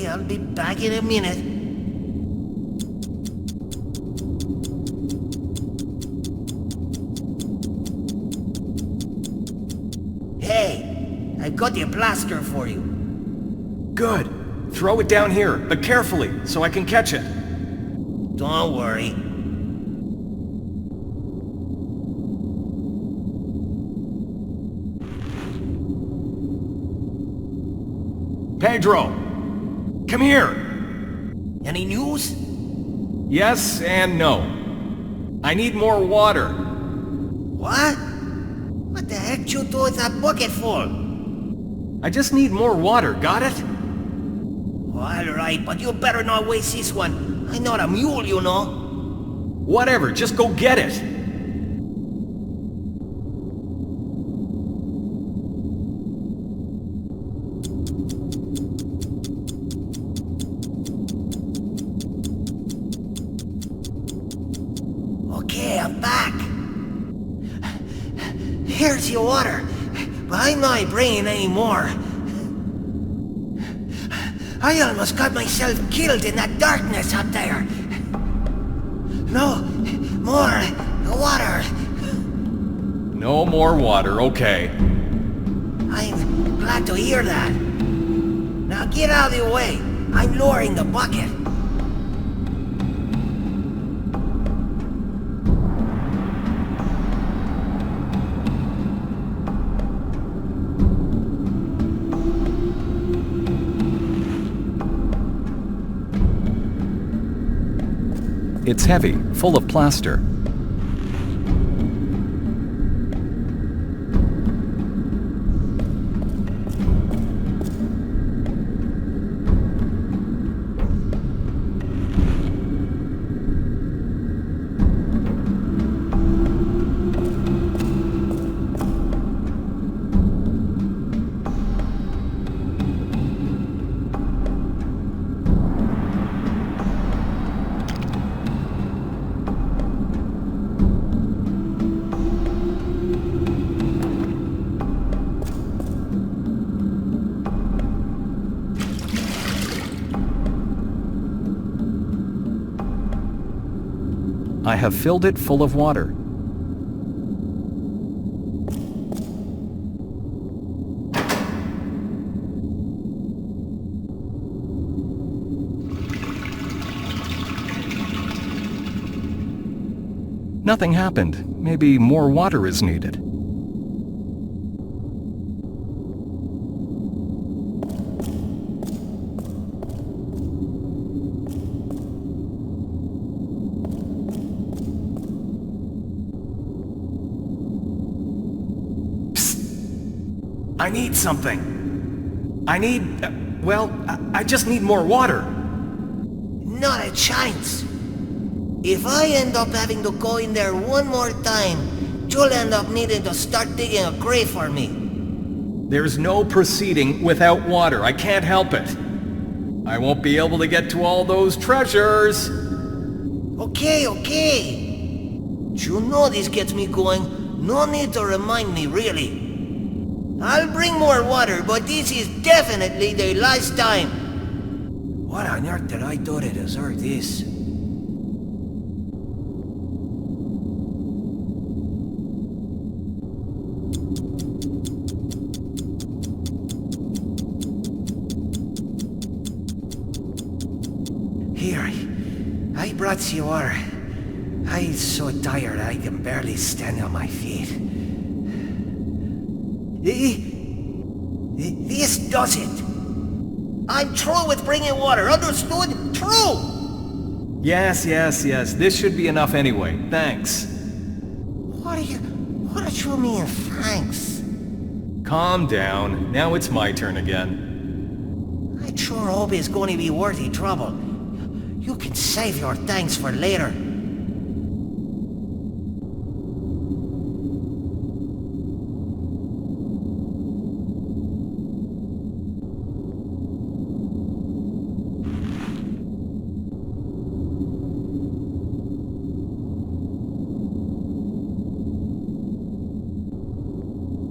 I'll be back in a minute. Hey, I got the blaster for you. Good. Throw it down here, but carefully, so I can catch it. Don't worry. Pedro! Come here! Any news? Yes and no. I need more water. What? What the heck you do with that bucket for? I just need more water, got it? Alright, but you better not waste this one. I'm not a mule, you know. Whatever, just go get it. Okay, I'm back. Here's your water, but I'm not bringing any more. I almost got myself killed in that darkness up there. No, more water. No more water, okay. I'm glad to hear that. Now get out of the way. I'm lowering the bucket. It's heavy, full of plaster. I have filled it full of water. Nothing happened. Maybe more water is needed. I need something. I just need more water. Not a chance. If I end up having to go in there one more time, you'll end up needing to start digging a grave for me. There's no proceeding without water. I can't help it. I won't be able to get to all those treasures. Okay. You know this gets me going. No need to remind me, really. I'll bring more water, but this is definitely the last time. What on earth did I do to deserve this? Here, I brought you water. I'm so tired I can barely stand on my feet. This does it. I'm through with bringing water, understood? Through! Yes. This should be enough anyway. Thanks. What do you mean, thanks? Calm down. Now it's my turn again. I sure hope it's going to be worth the trouble. You can save your thanks for later.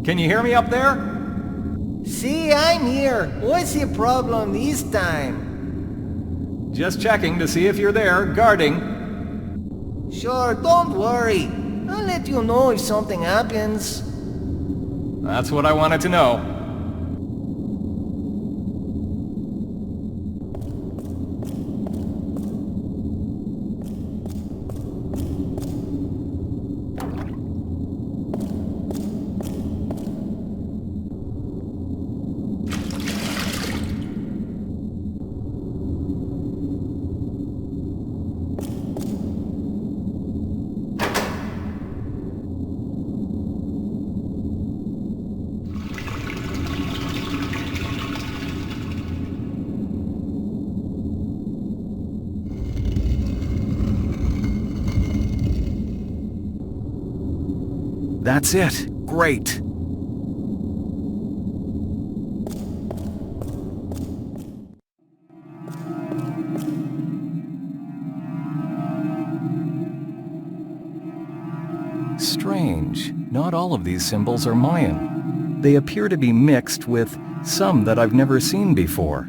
Can you hear me up there? See, I'm here. What's your problem this time? Just checking to see if you're there, guarding. Sure, don't worry. I'll let you know if something happens. That's what I wanted to know. That's it. Great. Strange. Not all of these symbols are Mayan. They appear to be mixed with some that I've never seen before.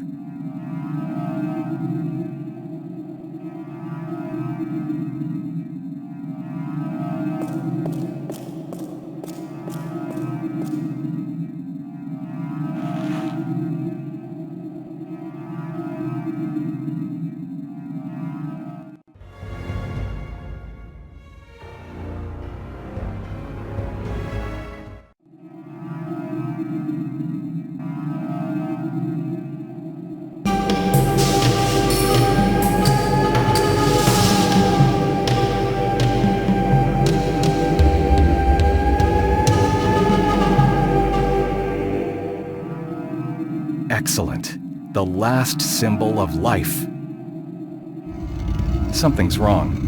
Excellent. The last symbol of life. Something's wrong.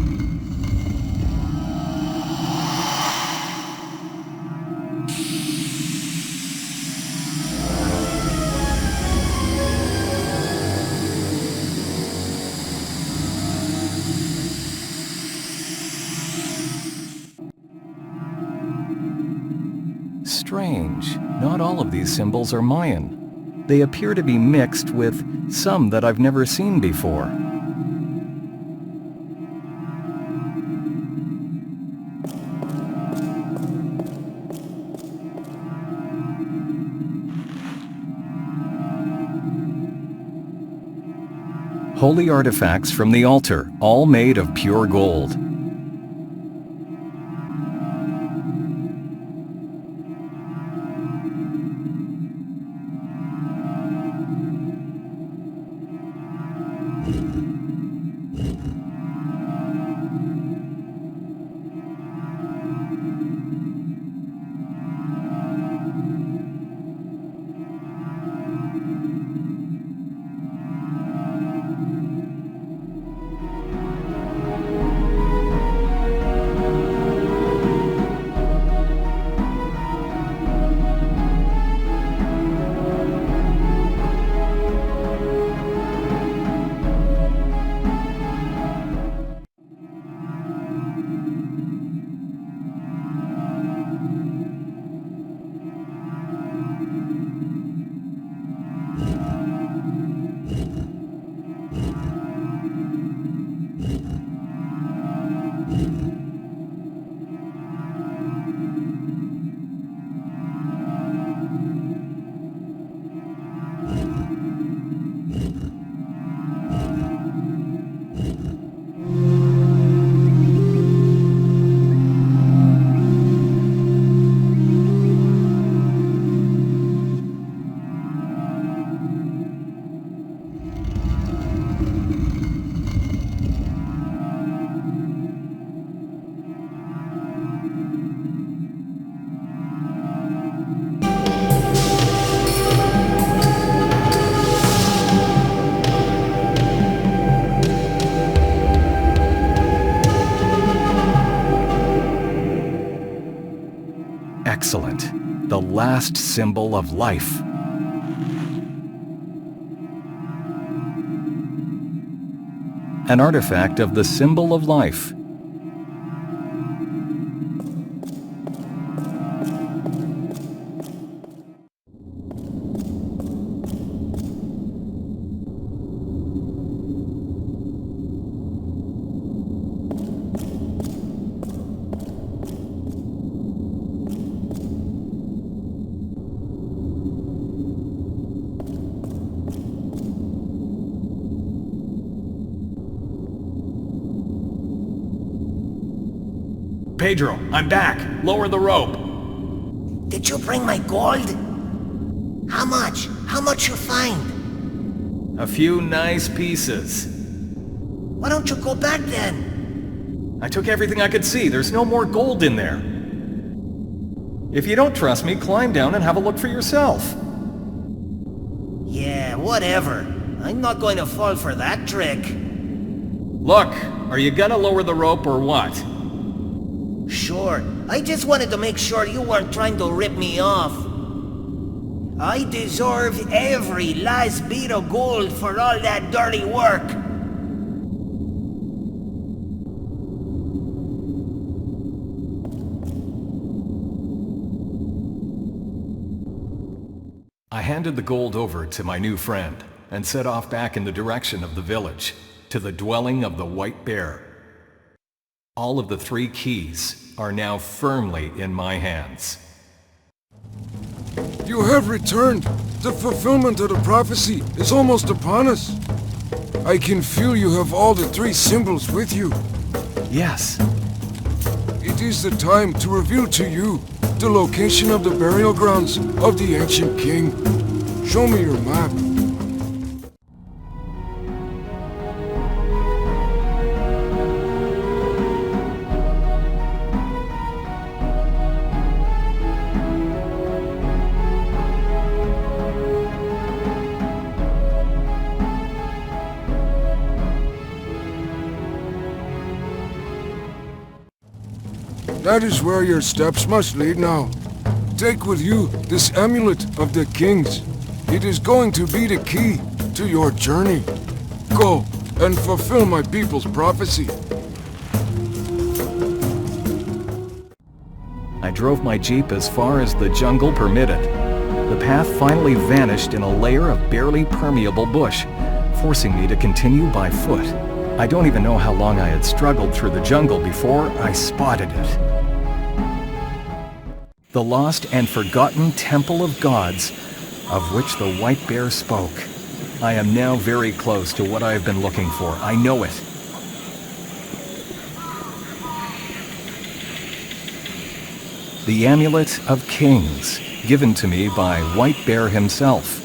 Strange. Not all of these symbols are Mayan. They appear to be mixed with some that I've never seen before. Holy artifacts from the altar, all made of pure gold. Excellent. The last symbol of life. An artifact of the symbol of life. Pedro, I'm back. Lower the rope. Did you bring my gold? How much? How much you find? A few nice pieces. Why don't you go back then? I took everything I could see. There's no more gold in there. If you don't trust me, climb down and have a look for yourself. Yeah, whatever. I'm not going to fall for that trick. Look, are you gonna lower the rope or what? Sure, I just wanted to make sure you weren't trying to rip me off. I deserve every last bit of gold for all that dirty work. I handed the gold over to my new friend and set off back in the direction of the village, to the dwelling of the White Bear. All of the 3 keys are now firmly in my hands. You have returned. The fulfillment of the prophecy is almost upon us. I can feel you have all the 3 symbols with you. Yes. It is the time to reveal to you the location of the burial grounds of the ancient king. Show me your map. That is where your steps must lead now. Take with you this amulet of the kings. It is going to be the key to your journey. Go and fulfill my people's prophecy. I drove my jeep as far as the jungle permitted. The path finally vanished in a layer of barely permeable bush, forcing me to continue by foot. I don't even know how long I had struggled through the jungle before I spotted it. The lost and forgotten temple of gods, of which the White Bear spoke. I am now very close to what I have been looking for. I know it. The Amulet of Kings, given to me by White Bear himself.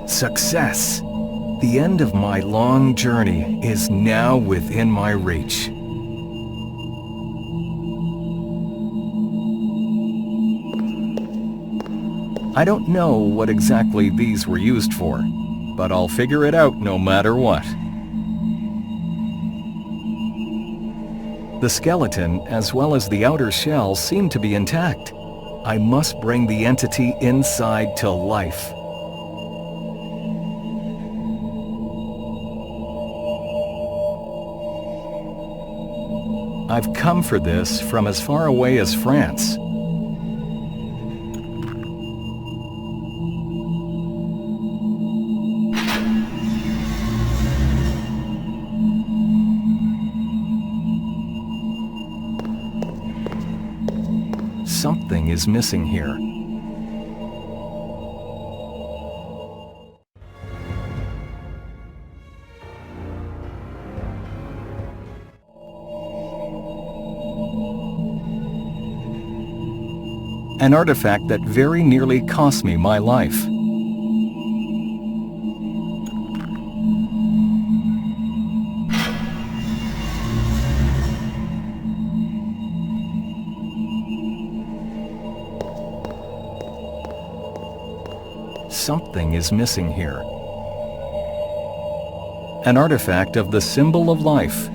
Success! The end of my long journey is now within my reach. I don't know what exactly these were used for, but I'll figure it out no matter what. The skeleton, as well as the outer shell, seem to be intact. I must bring the entity inside to life. I've come for this from as far away as France. Something is missing here. An artifact that very nearly cost me my life. something is missing here. An artifact of the symbol of life.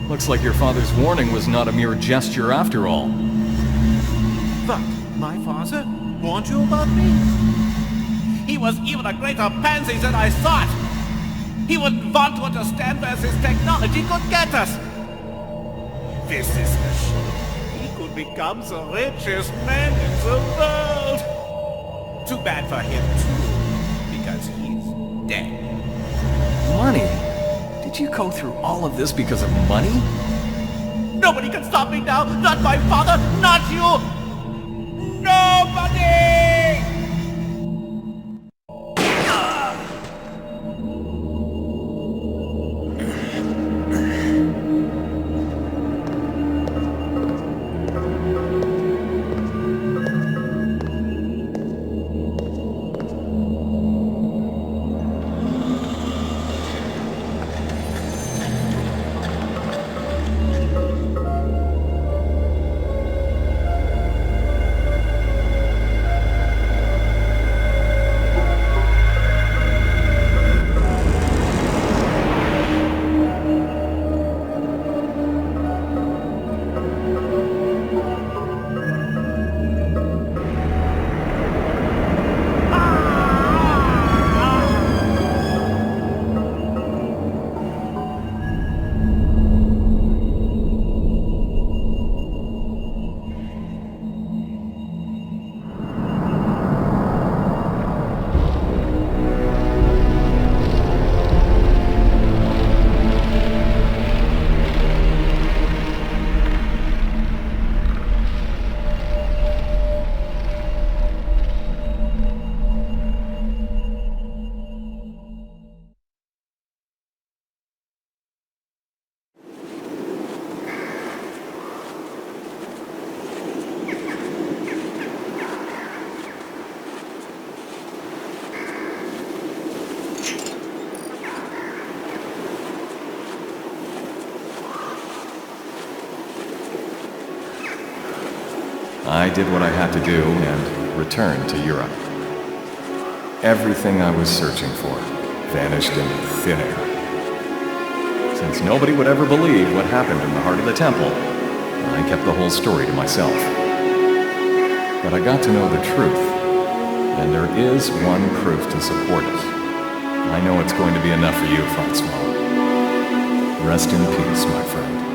Looks like your father's warning was not a mere gesture after all. But my father warned you about me? He was even a greater pansy than I thought. He wouldn't want to understand where this technology could get us. With this machine, he could become the richest man in the world. Too bad for him, too, because he's dead. Money? Did you go through all of this because of money? Nobody can stop me now! Not my father! Not you! Nobody! I did what I had to do and returned to Europe. Everything I was searching for vanished into thin air. Since nobody would ever believe what happened in the heart of the temple, I kept the whole story to myself. But I got to know the truth, and there is one proof to support it. I know it's going to be enough for you, François. Rest in peace, my friend.